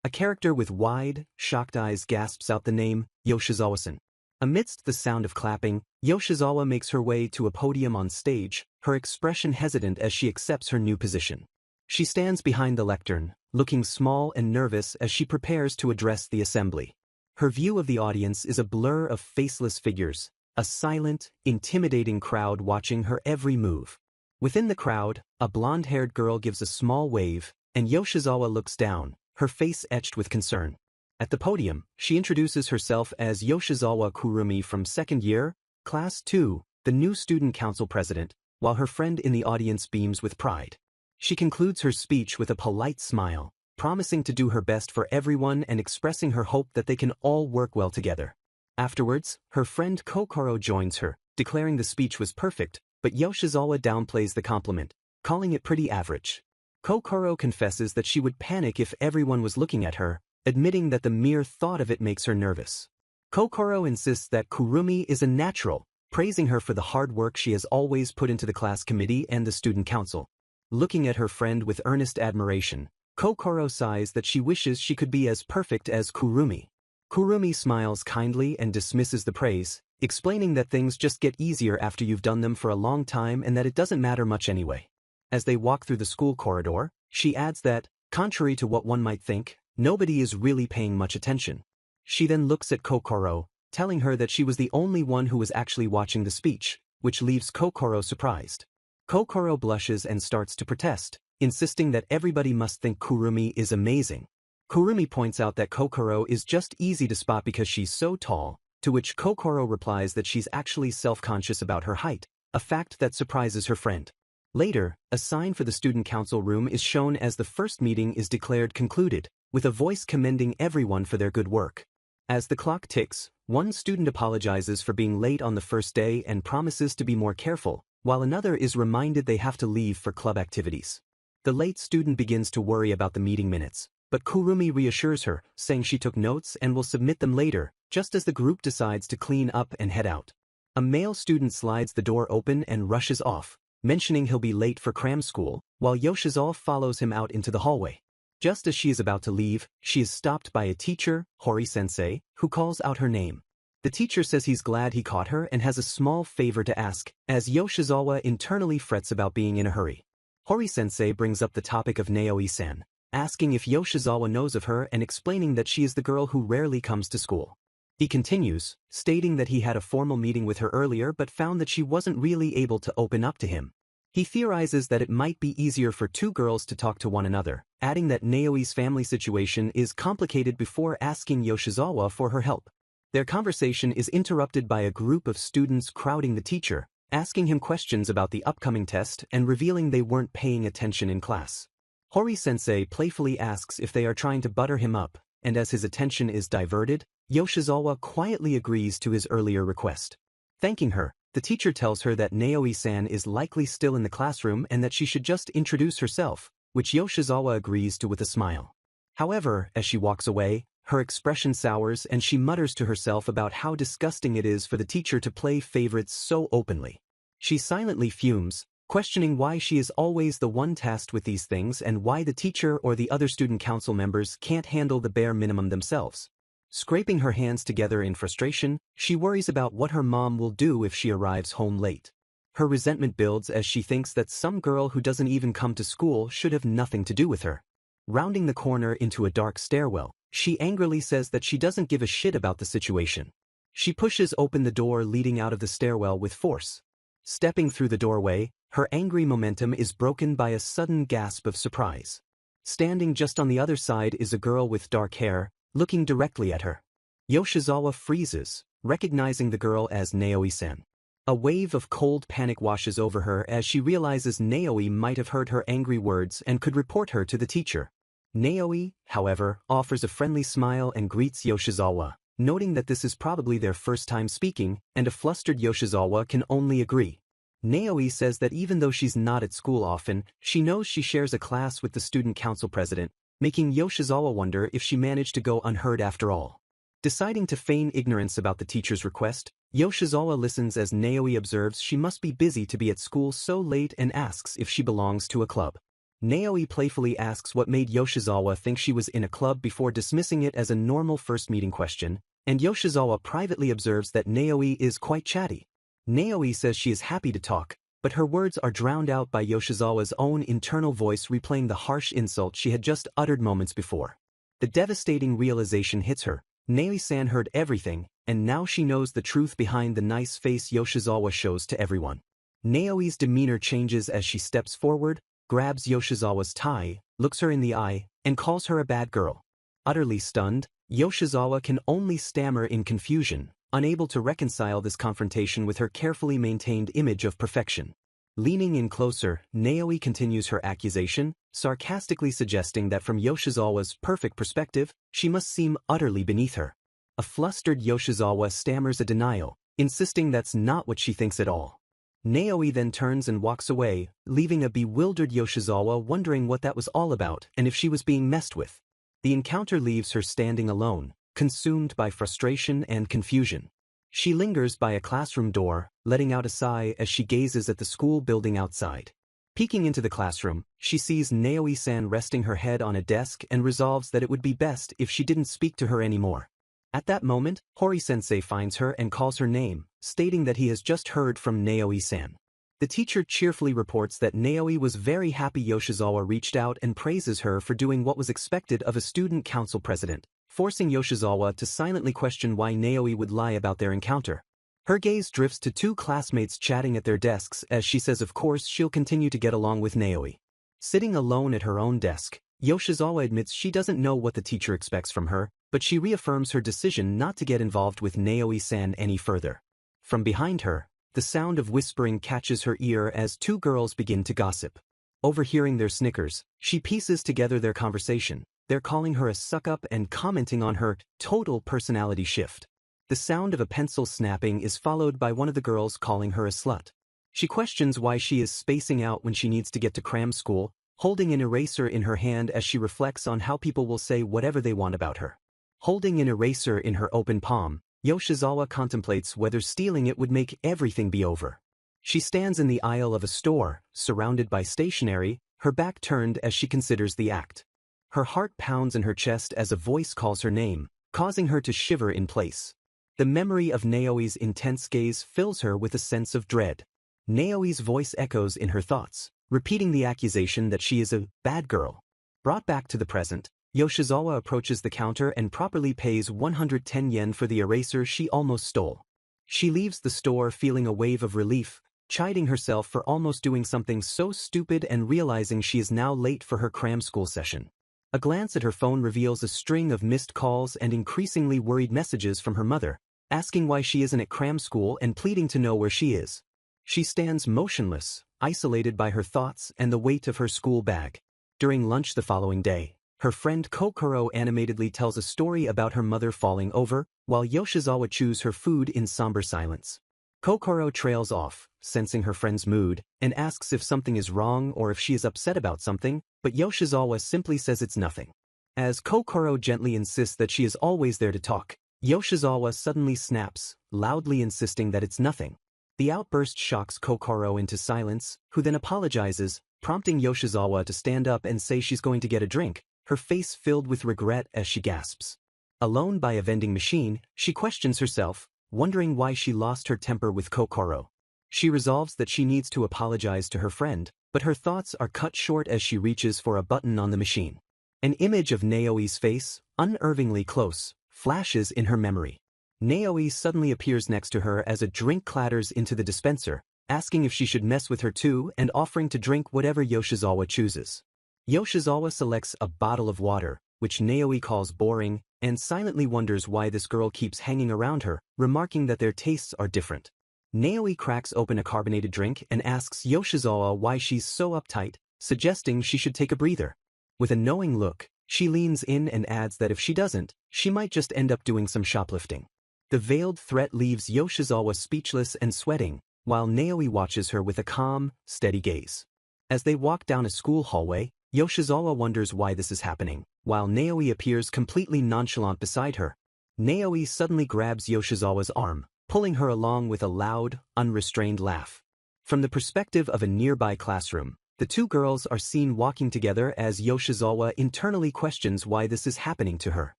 A character with wide, shocked eyes gasps out the name, Yoshizawa-san. Amidst the sound of clapping, Yoshizawa makes her way to a podium on stage, her expression hesitant as she accepts her new position. She stands behind the lectern, looking small and nervous as she prepares to address the assembly. Her view of the audience is a blur of faceless figures, a silent, intimidating crowd watching her every move. Within the crowd, a blonde-haired girl gives a small wave, and Yoshizawa looks down, her face etched with concern. At the podium, she introduces herself as Yoshizawa Kurumi from second year, class 2, the new student council president, while her friend in the audience beams with pride. She concludes her speech with a polite smile, promising to do her best for everyone and expressing her hope that they can all work well together. Afterwards, her friend Kokoro joins her, declaring the speech was perfect, but Yoshizawa downplays the compliment, calling it pretty average. Kokoro confesses that she would panic if everyone was looking at her, admitting that the mere thought of it makes her nervous. Kokoro insists that Kurumi is a natural, praising her for the hard work she has always put into the class committee and the student council. Looking at her friend with earnest admiration, Kokoro sighs that she wishes she could be as perfect as Kurumi. Kurumi smiles kindly and dismisses the praise, explaining that things just get easier after you've done them for a long time and that it doesn't matter much anyway. As they walk through the school corridor, she adds that, contrary to what one might think, nobody is really paying much attention. She then looks at Kokoro, telling her that she was the only one who was actually watching the speech, which leaves Kokoro surprised. Kokoro blushes and starts to protest, insisting that everybody must think Kurumi is amazing. Kurumi points out that Kokoro is just easy to spot because she's so tall, to which Kokoro replies that she's actually self-conscious about her height, a fact that surprises her friend. Later, a sign for the student council room is shown as the first meeting is declared concluded, with a voice commending everyone for their good work. As the clock ticks, one student apologizes for being late on the first day and promises to be more careful, while another is reminded they have to leave for club activities. The late student begins to worry about the meeting minutes, but Kurumi reassures her, saying she took notes and will submit them later, just as the group decides to clean up and head out. A male student slides the door open and rushes off, mentioning he'll be late for cram school, while Yoshizawa follows him out into the hallway. Just as she is about to leave, she is stopped by a teacher, Hori-sensei, who calls out her name. The teacher says he's glad he caught her and has a small favor to ask, as Yoshizawa internally frets about being in a hurry. Hori-sensei brings up the topic of Naoi-san, asking if Yoshizawa knows of her and explaining that she is the girl who rarely comes to school. He continues, stating that he had a formal meeting with her earlier but found that she wasn't really able to open up to him. He theorizes that it might be easier for two girls to talk to one another, adding that Naoi's family situation is complicated before asking Yoshizawa for her help. Their conversation is interrupted by a group of students crowding the teacher, asking him questions about the upcoming test and revealing they weren't paying attention in class. Hori-sensei playfully asks if they are trying to butter him up, and as his attention is diverted, Yoshizawa quietly agrees to his earlier request. Thanking her, the teacher tells her that Naoi-san is likely still in the classroom and that she should just introduce herself, which Yoshizawa agrees to with a smile. However, as she walks away, her expression sours and she mutters to herself about how disgusting it is for the teacher to play favorites so openly. She silently fumes, questioning why she is always the one tasked with these things and why the teacher or the other student council members can't handle the bare minimum themselves. Scraping her hands together in frustration, she worries about what her mom will do if she arrives home late. Her resentment builds as she thinks that some girl who doesn't even come to school should have nothing to do with her. Rounding the corner into a dark stairwell, she angrily says that she doesn't give a shit about the situation. She pushes open the door leading out of the stairwell with force. Stepping through the doorway, her angry momentum is broken by a sudden gasp of surprise. Standing just on the other side is a girl with dark hair, looking directly at her. Yoshizawa freezes, recognizing the girl as Naoi-san. A wave of cold panic washes over her as she realizes Naoi might have heard her angry words and could report her to the teacher. Naoi, however, offers a friendly smile and greets Yoshizawa, noting that this is probably their first time speaking, and a flustered Yoshizawa can only agree. Naoi says that even though she's not at school often, she knows she shares a class with the student council president, making Yoshizawa wonder if she managed to go unheard after all. Deciding to feign ignorance about the teacher's request, Yoshizawa listens as Naoi observes she must be busy to be at school so late and asks if she belongs to a club. Naoi playfully asks what made Yoshizawa think she was in a club before dismissing it as a normal first meeting question, and Yoshizawa privately observes that Naoi is quite chatty. Naoi says she is happy to talk, but her words are drowned out by Yoshizawa's own internal voice replaying the harsh insult she had just uttered moments before. The devastating realization hits her. Naoi-san heard everything, and now she knows the truth behind the nice face Yoshizawa shows to everyone. Naoi's demeanor changes as she steps forward, grabs Yoshizawa's tie, looks her in the eye, and calls her a bad girl. Utterly stunned, Yoshizawa can only stammer in confusion, unable to reconcile this confrontation with her carefully maintained image of perfection. Leaning in closer, Naoi continues her accusation, sarcastically suggesting that from Yoshizawa's perfect perspective, she must seem utterly beneath her. A flustered Yoshizawa stammers a denial, insisting that's not what she thinks at all. Naoi then turns and walks away, leaving a bewildered Yoshizawa wondering what that was all about and if she was being messed with. The encounter leaves her standing alone, consumed by frustration and confusion. She lingers by a classroom door, letting out a sigh as she gazes at the school building outside. Peeking into the classroom, she sees Naoi-san resting her head on a desk and resolves that it would be best if she didn't speak to her anymore. At that moment, Hori-sensei finds her and calls her name, stating that he has just heard from Naoi-san. The teacher cheerfully reports that Naoi was very happy Yoshizawa reached out and praises her for doing what was expected of a student council president, forcing Yoshizawa to silently question why Naoi would lie about their encounter. Her gaze drifts to two classmates chatting at their desks as she says of course she'll continue to get along with Naoi. Sitting alone at her own desk, Yoshizawa admits she doesn't know what the teacher expects from her, but she reaffirms her decision not to get involved with Naoi-san any further. From behind her, the sound of whispering catches her ear as two girls begin to gossip. Overhearing their snickers, she pieces together their conversation. They're calling her a suck-up and commenting on her total personality shift. The sound of a pencil snapping is followed by one of the girls calling her a slut. She questions why she is spacing out when she needs to get to cram school, holding an eraser in her hand as she reflects on how people will say whatever they want about her. Holding an eraser in her open palm, Yoshizawa contemplates whether stealing it would make everything be over. She stands in the aisle of a store, surrounded by stationery, her back turned as she considers the act. Her heart pounds in her chest as a voice calls her name, causing her to shiver in place. The memory of Naoi's intense gaze fills her with a sense of dread. Naoi's voice echoes in her thoughts, repeating the accusation that she is a bad girl. Brought back to the present, Yoshizawa approaches the counter and properly pays 110 yen for the eraser she almost stole. She leaves the store feeling a wave of relief, chiding herself for almost doing something so stupid and realizing she is now late for her cram school session. A glance at her phone reveals a string of missed calls and increasingly worried messages from her mother, asking why she isn't at cram school and pleading to know where she is. She stands motionless, isolated by her thoughts and the weight of her school bag. During lunch the following day, her friend Kokoro animatedly tells a story about her mother falling over, while Yoshizawa chews her food in somber silence. Kokoro trails off, sensing her friend's mood, and asks if something is wrong or if she is upset about something, but Yoshizawa simply says it's nothing. As Kokoro gently insists that she is always there to talk, Yoshizawa suddenly snaps, loudly insisting that it's nothing. The outburst shocks Kokoro into silence, who then apologizes, prompting Yoshizawa to stand up and say she's going to get a drink, her face filled with regret as she gasps. Alone by a vending machine, she questions herself, wondering why she lost her temper with Kokoro. She resolves that she needs to apologize to her friend, but her thoughts are cut short as she reaches for a button on the machine. An image of Naoi's face, unnervingly close, flashes in her memory. Naoi suddenly appears next to her as a drink clatters into the dispenser, asking if she should mess with her too and offering to drink whatever Yoshizawa chooses. Yoshizawa selects a bottle of water, which Naoi calls boring, and silently wonders why this girl keeps hanging around her, remarking that their tastes are different. Naoi cracks open a carbonated drink and asks Yoshizawa why she's so uptight, suggesting she should take a breather. With a knowing look, she leans in and adds that if she doesn't, she might just end up doing some shoplifting. The veiled threat leaves Yoshizawa speechless and sweating, while Naoi watches her with a calm, steady gaze. As they walk down a school hallway, Yoshizawa wonders why this is happening, while Naoi appears completely nonchalant beside her. Naoi suddenly grabs Yoshizawa's arm, pulling her along with a loud, unrestrained laugh. From the perspective of a nearby classroom, The two girls are seen walking together as Yoshizawa internally questions why this is happening to her.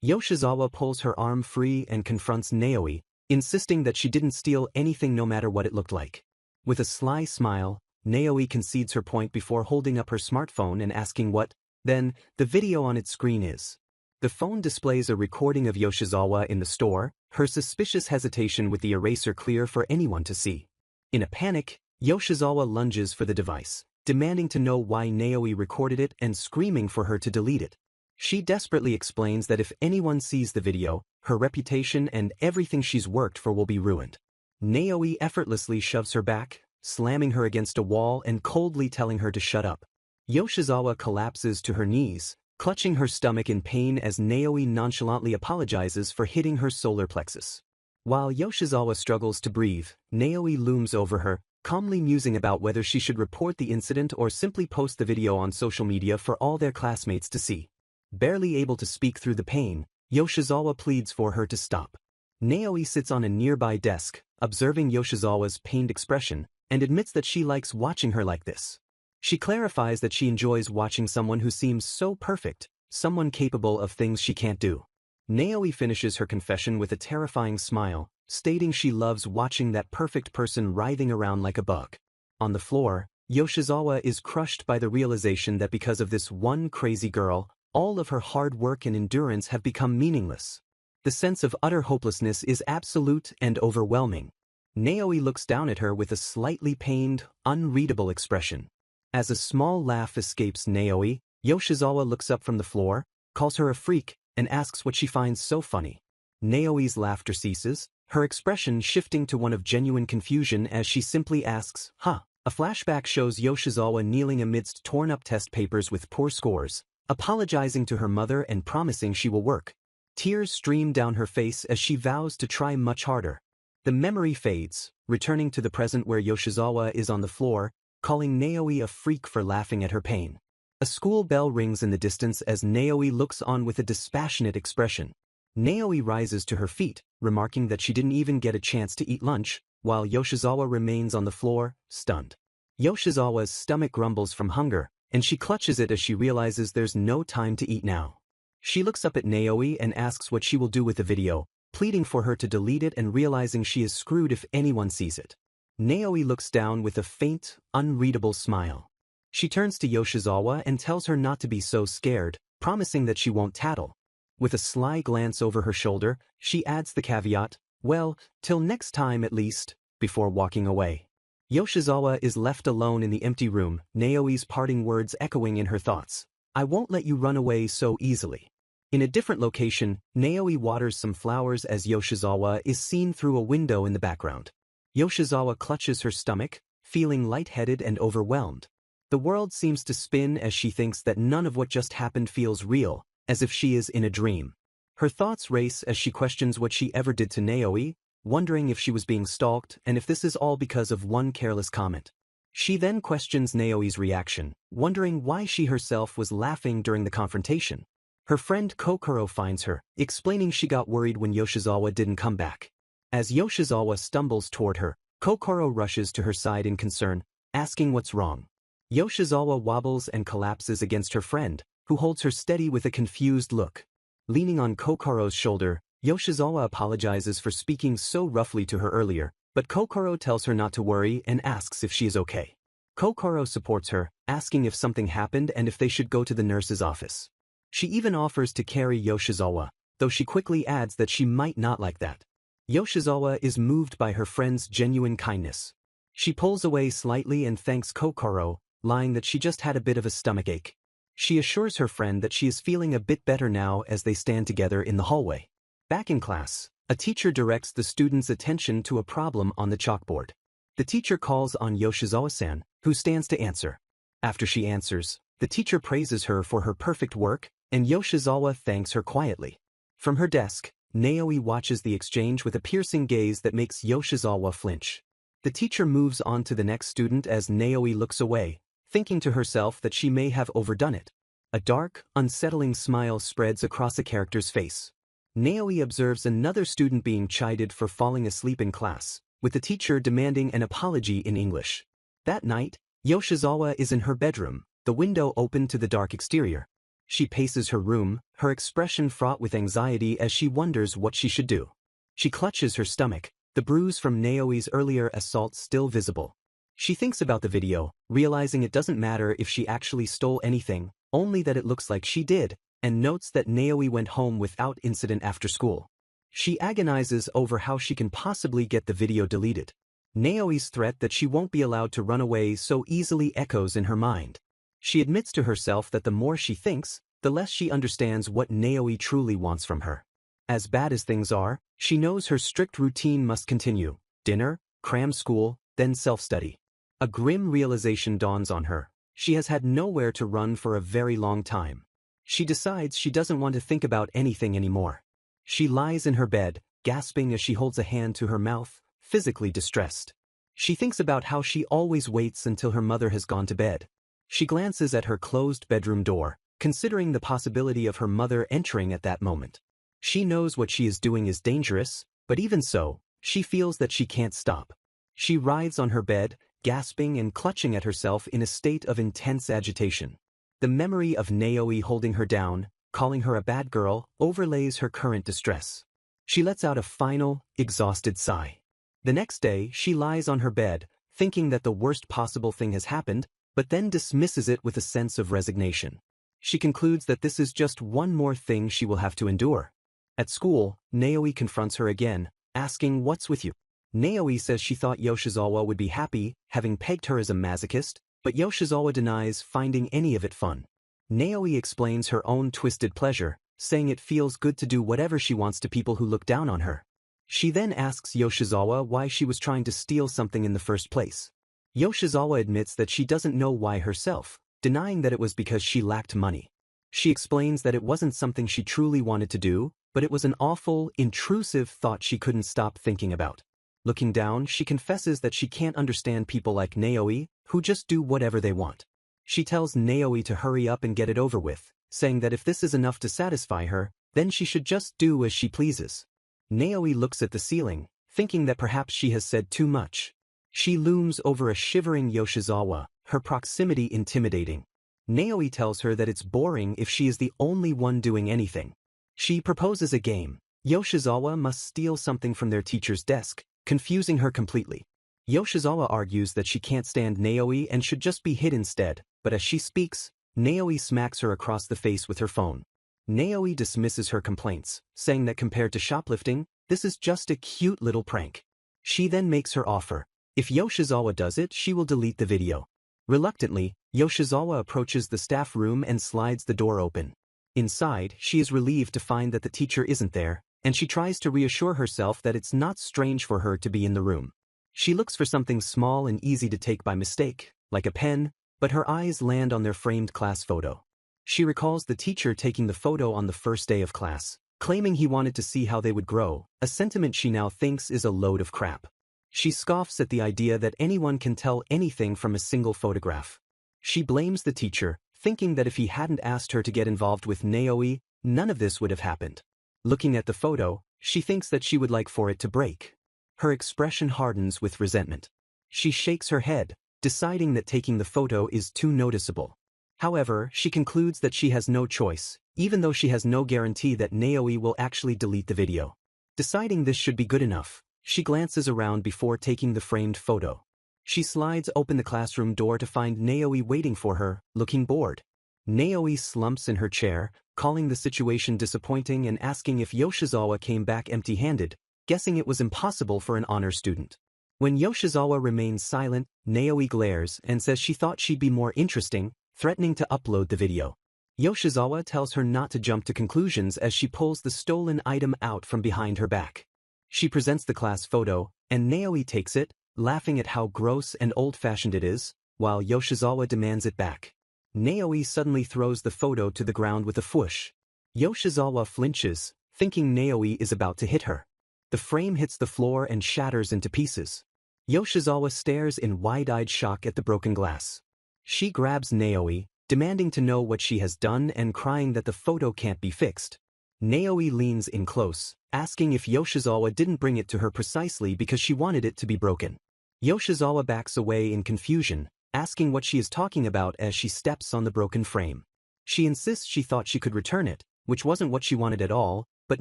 Yoshizawa pulls her arm free and confronts Naoi, insisting that she didn't steal anything no matter what it looked like. With a sly smile, Naoi concedes her point before holding up her smartphone and asking what, then, the video on its screen is. The phone displays a recording of Yoshizawa in the store, her suspicious hesitation with the eraser clear for anyone to see. In a panic, Yoshizawa lunges for the device, demanding to know why Naoi recorded it and screaming for her to delete it. She desperately explains that if anyone sees the video, her reputation and everything she's worked for will be ruined. Naoi effortlessly shoves her back, slamming her against a wall and coldly telling her to shut up. Yoshizawa collapses to her knees, clutching her stomach in pain as Naoi nonchalantly apologizes for hitting her solar plexus. While Yoshizawa struggles to breathe, Naoi looms over her, calmly musing about whether she should report the incident or simply post the video on social media for all their classmates to see. Barely able to speak through the pain, Yoshizawa pleads for her to stop. Naoi sits on a nearby desk, observing Yoshizawa's pained expression, and admits that she likes watching her like this. She clarifies that she enjoys watching someone who seems so perfect, someone capable of things she can't do. Naoi finishes her confession with a terrifying smile, stating she loves watching that perfect person writhing around like a bug. On the floor, Yoshizawa is crushed by the realization that because of this one crazy girl, all of her hard work and endurance have become meaningless. The sense of utter hopelessness is absolute and overwhelming. Naoi looks down at her with a slightly pained, unreadable expression. As a small laugh escapes Naoi, Yoshizawa looks up from the floor, calls her a freak, and asks what she finds so funny. Naoi's laughter ceases, her expression shifting to one of genuine confusion as she simply asks, huh? A flashback shows Yoshizawa kneeling amidst torn-up test papers with poor scores, apologizing to her mother and promising she will work. Tears stream down her face as she vows to try much harder. The memory fades, returning to the present where Yoshizawa is on the floor, calling Naoi a freak for laughing at her pain. A school bell rings in the distance as Naoi looks on with a dispassionate expression. Naoi rises to her feet, remarking that she didn't even get a chance to eat lunch, while Yoshizawa remains on the floor, stunned. Yoshizawa's stomach grumbles from hunger, and she clutches it as she realizes there's no time to eat now. She looks up at Naoi and asks what she will do with the video, pleading for her to delete it and realizing she is screwed if anyone sees it. Naoi looks down with a faint, unreadable smile. She turns to Yoshizawa and tells her not to be so scared, promising that she won't tattle. With a sly glance over her shoulder, she adds the caveat, well, till next time at least, before walking away. Yoshizawa is left alone in the empty room, Naoi's parting words echoing in her thoughts. I won't let you run away so easily. In a different location, Naoi waters some flowers as Yoshizawa is seen through a window in the background. Yoshizawa clutches her stomach, feeling lightheaded and overwhelmed. The world seems to spin as she thinks that none of what just happened feels real, as if she is in a dream. Her thoughts race as she questions what she ever did to Naoi, wondering if she was being stalked and if this is all because of one careless comment. She then questions Naoi's reaction, wondering why she herself was laughing during the confrontation. Her friend Kokoro finds her, explaining she got worried when Yoshizawa didn't come back. As Yoshizawa stumbles toward her, Kokoro rushes to her side in concern, asking what's wrong. Yoshizawa wobbles and collapses against her friend, who holds her steady with a confused look. Leaning on Kokoro's shoulder, Yoshizawa apologizes for speaking so roughly to her earlier, but Kokoro tells her not to worry and asks if she is okay. Kokoro supports her, asking if something happened and if they should go to the nurse's office. She even offers to carry Yoshizawa, though she quickly adds that she might not like that. Yoshizawa is moved by her friend's genuine kindness. She pulls away slightly and thanks Kokoro, lying that she just had a bit of a stomachache. She assures her friend that she is feeling a bit better now as they stand together in the hallway. Back in class, a teacher directs the students' attention to a problem on the chalkboard. The teacher calls on Yoshizawa-san, who stands to answer. After she answers, the teacher praises her for her perfect work, and Yoshizawa thanks her quietly. From her desk, Naoi watches the exchange with a piercing gaze that makes Yoshizawa flinch. The teacher moves on to the next student as Naoi looks away, thinking to herself that she may have overdone it. A dark, unsettling smile spreads across the character's face. Naoi observes another student being chided for falling asleep in class, with the teacher demanding an apology in English. That night, Yoshizawa is in her bedroom, the window open to the dark exterior. She paces her room, her expression fraught with anxiety as she wonders what she should do. She clutches her stomach, the bruise from Naoi's earlier assault still visible. She thinks about the video, realizing it doesn't matter if she actually stole anything, only that it looks like she did, and notes that Naoi went home without incident after school. She agonizes over how she can possibly get the video deleted. Naoi's threat that she won't be allowed to run away so easily echoes in her mind. She admits to herself that the more she thinks, the less she understands what Naoi truly wants from her. As bad as things are, she knows her strict routine must continue: dinner, cram school, then self-study. A grim realization dawns on her. She has had nowhere to run for a very long time. She decides she doesn't want to think about anything anymore. She lies in her bed, gasping as she holds a hand to her mouth, physically distressed. She thinks about how she always waits until her mother has gone to bed. She glances at her closed bedroom door, considering the possibility of her mother entering at that moment. She knows what she is doing is dangerous, but even so, she feels that she can't stop. She writhes on her bed, gasping and clutching at herself in a state of intense agitation. The memory of Naoi holding her down, calling her a bad girl, overlays her current distress. She lets out a final, exhausted sigh. The next day, she lies on her bed, thinking that the worst possible thing has happened, but then dismisses it with a sense of resignation. She concludes that this is just one more thing she will have to endure. At school, Naoi confronts her again, asking what's with you. Naoi says she thought Yoshizawa would be happy, having pegged her as a masochist, but Yoshizawa denies finding any of it fun. Naoi explains her own twisted pleasure, saying it feels good to do whatever she wants to people who look down on her. She then asks Yoshizawa why she was trying to steal something in the first place. Yoshizawa admits that she doesn't know why herself, denying that it was because she lacked money. She explains that it wasn't something she truly wanted to do, but it was an awful, intrusive thought she couldn't stop thinking about. Looking down, she confesses that she can't understand people like Naoi, who just do whatever they want. She tells Naoi to hurry up and get it over with, saying that if this is enough to satisfy her, then she should just do as she pleases. Naoi looks at the ceiling, thinking that perhaps she has said too much. She looms over a shivering Yoshizawa, her proximity intimidating. Naoi tells her that it's boring if she is the only one doing anything. She proposes a game. Yoshizawa must steal something from their teacher's desk, confusing her completely. Yoshizawa argues that she can't stand Naoi and should just be hit instead, but as she speaks, Naoi smacks her across the face with her phone. Naoi dismisses her complaints, saying that compared to shoplifting, this is just a cute little prank. She then makes her offer. If Yoshizawa does it, she will delete the video. Reluctantly, Yoshizawa approaches the staff room and slides the door open. Inside, she is relieved to find that the teacher isn't there, and she tries to reassure herself that it's not strange for her to be in the room. She looks for something small and easy to take by mistake, like a pen, but her eyes land on their framed class photo. She recalls the teacher taking the photo on the first day of class, claiming he wanted to see how they would grow, a sentiment she now thinks is a load of crap. She scoffs at the idea that anyone can tell anything from a single photograph. She blames the teacher, thinking that if he hadn't asked her to get involved with Naoi, none of this would have happened. Looking at the photo, she thinks that she would like for it to break. Her expression hardens with resentment. She shakes her head, deciding that taking the photo is too noticeable. However, she concludes that she has no choice, even though she has no guarantee that Naoi will actually delete the video. Deciding this should be good enough, she glances around before taking the framed photo. She slides open the classroom door to find Naoi waiting for her, looking bored. Naoi slumps in her chair, calling the situation disappointing and asking if Yoshizawa came back empty-handed, guessing it was impossible for an honor student. When Yoshizawa remains silent, Naoi glares and says she thought she'd be more interesting, threatening to upload the video. Yoshizawa tells her not to jump to conclusions as she pulls the stolen item out from behind her back. She presents the class photo, and Naoi takes it, laughing at how gross and old-fashioned it is, while Yoshizawa demands it back. Naoi suddenly throws the photo to the ground with a whoosh. Yoshizawa flinches, thinking Naoi is about to hit her. The frame hits the floor and shatters into pieces. Yoshizawa stares in wide-eyed shock at the broken glass. She grabs Naoi, demanding to know what she has done and crying that the photo can't be fixed. Naoi leans in close, asking if Yoshizawa didn't bring it to her precisely because she wanted it to be broken. Yoshizawa backs away in confusion, asking what she is talking about as she steps on the broken frame. She insists she thought she could return it, which wasn't what she wanted at all, but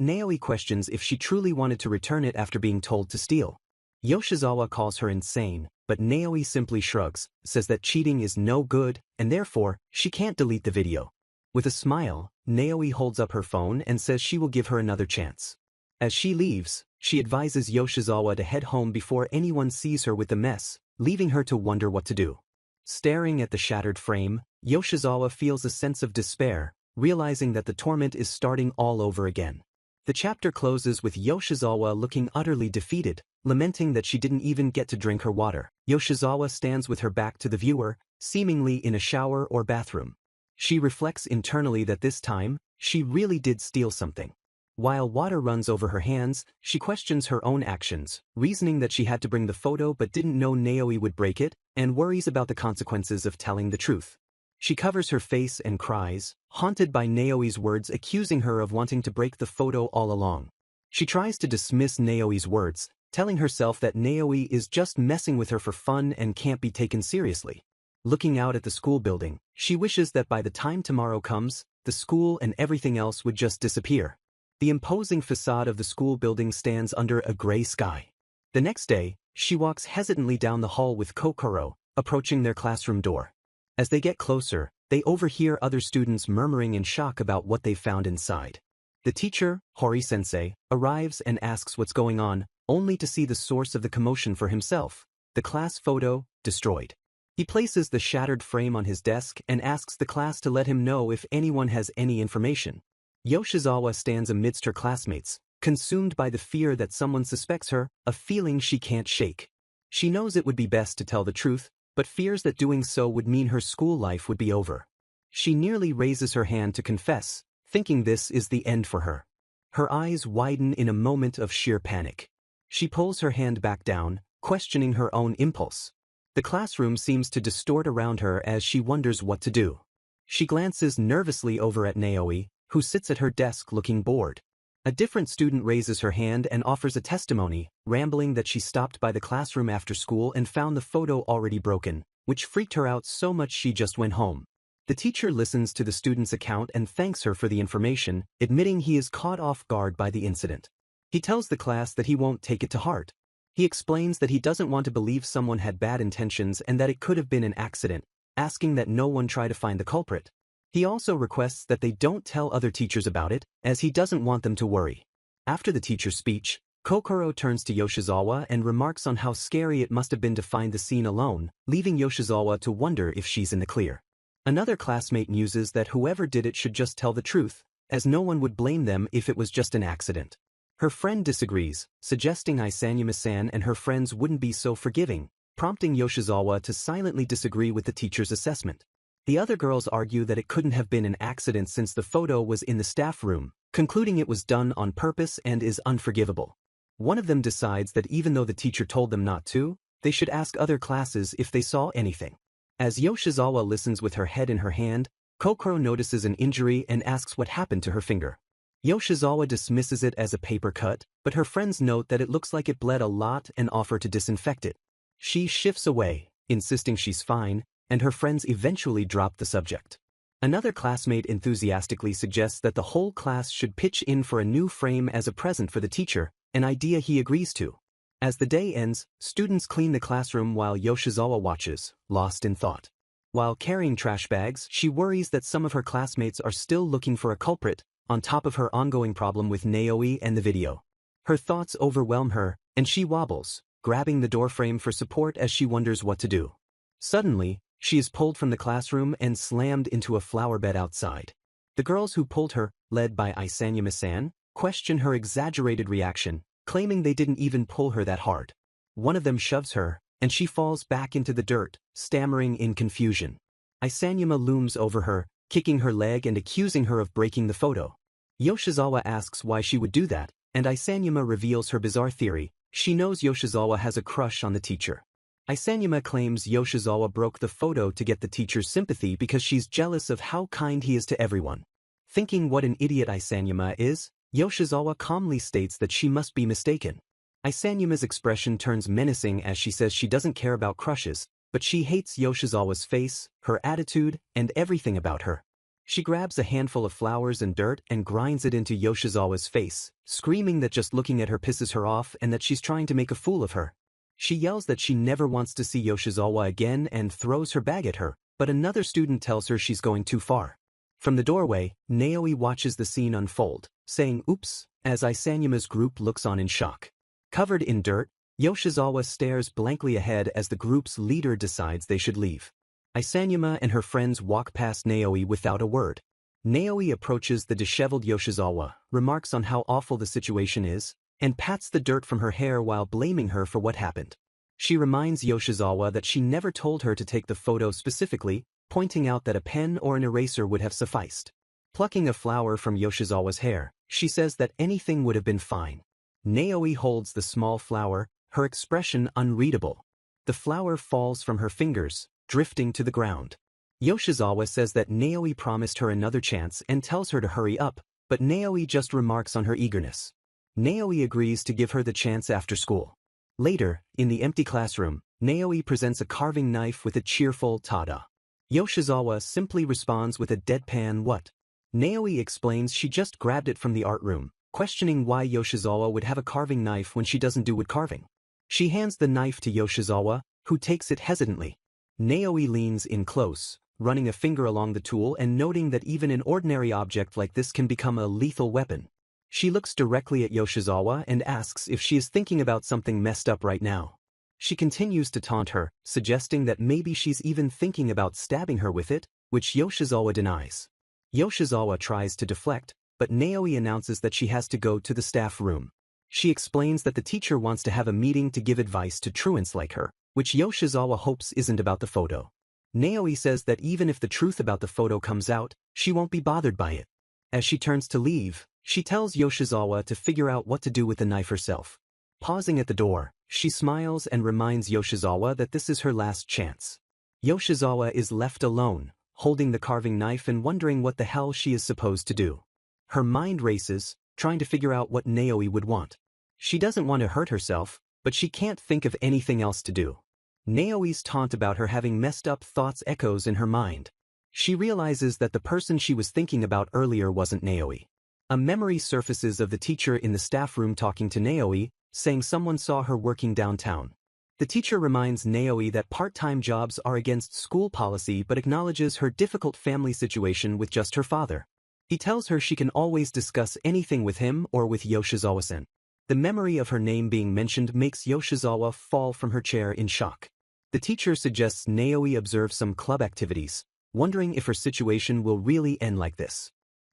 Naoi questions if she truly wanted to return it after being told to steal. Yoshizawa calls her insane, but Naoi simply shrugs, says that cheating is no good, and therefore, she can't delete the video. With a smile, Naoi holds up her phone and says she will give her another chance. As she leaves, she advises Yoshizawa to head home before anyone sees her with the mess, leaving her to wonder what to do. Staring at the shattered frame, Yoshizawa feels a sense of despair, realizing that the torment is starting all over again. The chapter closes with Yoshizawa looking utterly defeated, lamenting that she didn't even get to drink her water. Yoshizawa stands with her back to the viewer, seemingly in a shower or bathroom. She reflects internally that this time, she really did steal something. While water runs over her hands, she questions her own actions, reasoning that she had to bring the photo but didn't know Naoi would break it, and worries about the consequences of telling the truth. She covers her face and cries, haunted by Naoi's words accusing her of wanting to break the photo all along. She tries to dismiss Naoi's words, telling herself that Naoi is just messing with her for fun and can't be taken seriously. Looking out at the school building, she wishes that by the time tomorrow comes, the school and everything else would just disappear. The imposing facade of the school building stands under a gray sky. The next day, she walks hesitantly down the hall with Kokoro, approaching their classroom door. As they get closer, they overhear other students murmuring in shock about what they found inside. The teacher, Hori-sensei, arrives and asks what's going on, only to see the source of the commotion for himself: the class photo, destroyed. He places the shattered frame on his desk and asks the class to let him know if anyone has any information. Yoshizawa stands amidst her classmates, consumed by the fear that someone suspects her, a feeling she can't shake. She knows it would be best to tell the truth, but fears that doing so would mean her school life would be over. She nearly raises her hand to confess, thinking this is the end for her. Her eyes widen in a moment of sheer panic. She pulls her hand back down, questioning her own impulse. The classroom seems to distort around her as she wonders what to do. She glances nervously over at Naoi, who sits at her desk looking bored. A different student raises her hand and offers a testimony, rambling that she stopped by the classroom after school and found the photo already broken, which freaked her out so much she just went home. The teacher listens to the student's account and thanks her for the information, admitting he is caught off guard by the incident. He tells the class that he won't take it to heart. He explains that he doesn't want to believe someone had bad intentions and that it could have been an accident, asking that no one try to find the culprit. He also requests that they don't tell other teachers about it, as he doesn't want them to worry. After the teacher's speech, Kokoro turns to Yoshizawa and remarks on how scary it must have been to find the scene alone, leaving Yoshizawa to wonder if she's in the clear. Another classmate muses that whoever did it should just tell the truth, as no one would blame them if it was just an accident. Her friend disagrees, suggesting Isanuma-san and her friends wouldn't be so forgiving, prompting Yoshizawa to silently disagree with the teacher's assessment. The other girls argue that it couldn't have been an accident since the photo was in the staff room, concluding it was done on purpose and is unforgivable. One of them decides that even though the teacher told them not to, they should ask other classes if they saw anything. As Yoshizawa listens with her head in her hand, Kokoro notices an injury and asks what happened to her finger. Yoshizawa dismisses it as a paper cut, but her friends note that it looks like it bled a lot and offer to disinfect it. She shifts away, insisting she's fine, and her friends eventually drop the subject. Another classmate enthusiastically suggests that the whole class should pitch in for a new frame as a present for the teacher, an idea he agrees to. As the day ends, students clean the classroom while Yoshizawa watches, lost in thought. While carrying trash bags, she worries that some of her classmates are still looking for a culprit, on top of her ongoing problem with Naoi and the video. Her thoughts overwhelm her, and she wobbles, grabbing the doorframe for support as she wonders what to do. Suddenly, she is pulled from the classroom and slammed into a flower bed outside. The girls who pulled her, led by Isanuma-san, question her exaggerated reaction, claiming they didn't even pull her that hard. One of them shoves her, and she falls back into the dirt, stammering in confusion. Isanuma looms over her, kicking her leg and accusing her of breaking the photo. Yoshizawa asks why she would do that, and Isanuma reveals her bizarre theory: she knows Yoshizawa has a crush on the teacher. Isanuma claims Yoshizawa broke the photo to get the teacher's sympathy because she's jealous of how kind he is to everyone. Thinking what an idiot Isanuma is, Yoshizawa calmly states that she must be mistaken. Isanuma's expression turns menacing as she says she doesn't care about crushes, but she hates Yoshizawa's face, her attitude, and everything about her. She grabs a handful of flowers and dirt and grinds it into Yoshizawa's face, screaming that just looking at her pisses her off and that she's trying to make a fool of her. She yells that she never wants to see Yoshizawa again and throws her bag at her, but another student tells her she's going too far. From the doorway, Naoi watches the scene unfold, saying oops, as Isanyama's group looks on in shock. Covered in dirt, Yoshizawa stares blankly ahead as the group's leader decides they should leave. Isanyama and her friends walk past Naoi without a word. Naoi approaches the disheveled Yoshizawa, remarks on how awful the situation is, and pats the dirt from her hair while blaming her for what happened. She reminds Yoshizawa that she never told her to take the photo specifically, pointing out that a pen or an eraser would have sufficed. Plucking a flower from Yoshizawa's hair, she says that anything would have been fine. Naoi holds the small flower, her expression unreadable. The flower falls from her fingers, drifting to the ground. Yoshizawa says that Naoi promised her another chance and tells her to hurry up, but Naoi just remarks on her eagerness. Naoi agrees to give her the chance after school. Later, in the empty classroom, Naoi presents a carving knife with a cheerful "tada." Yoshizawa simply responds with a deadpan "what?" Naoi explains she just grabbed it from the art room, questioning why Yoshizawa would have a carving knife when she doesn't do wood carving. She hands the knife to Yoshizawa, who takes it hesitantly. Naoi leans in close, running a finger along the tool and noting that even an ordinary object like this can become a lethal weapon. She looks directly at Yoshizawa and asks if she is thinking about something messed up right now. She continues to taunt her, suggesting that maybe she's even thinking about stabbing her with it, which Yoshizawa denies. Yoshizawa tries to deflect, but Naoi announces that she has to go to the staff room. She explains that the teacher wants to have a meeting to give advice to truants like her, which Yoshizawa hopes isn't about the photo. Naoi says that even if the truth about the photo comes out, she won't be bothered by it. As she turns to leave, she tells Yoshizawa to figure out what to do with the knife herself. Pausing at the door, she smiles and reminds Yoshizawa that this is her last chance. Yoshizawa is left alone, holding the carving knife and wondering what the hell she is supposed to do. Her mind races, trying to figure out what Naoi would want. She doesn't want to hurt herself, but she can't think of anything else to do. Naoi's taunt about her having messed up thoughts echoes in her mind. She realizes that the person she was thinking about earlier wasn't Naoi. A memory surfaces of the teacher in the staff room talking to Naoi, saying someone saw her working downtown. The teacher reminds Naoi that part-time jobs are against school policy but acknowledges her difficult family situation with just her father. He tells her she can always discuss anything with him or with Yoshizawa-san. The memory of her name being mentioned makes Yoshizawa fall from her chair in shock. The teacher suggests Naoi observe some club activities, wondering if her situation will really end like this.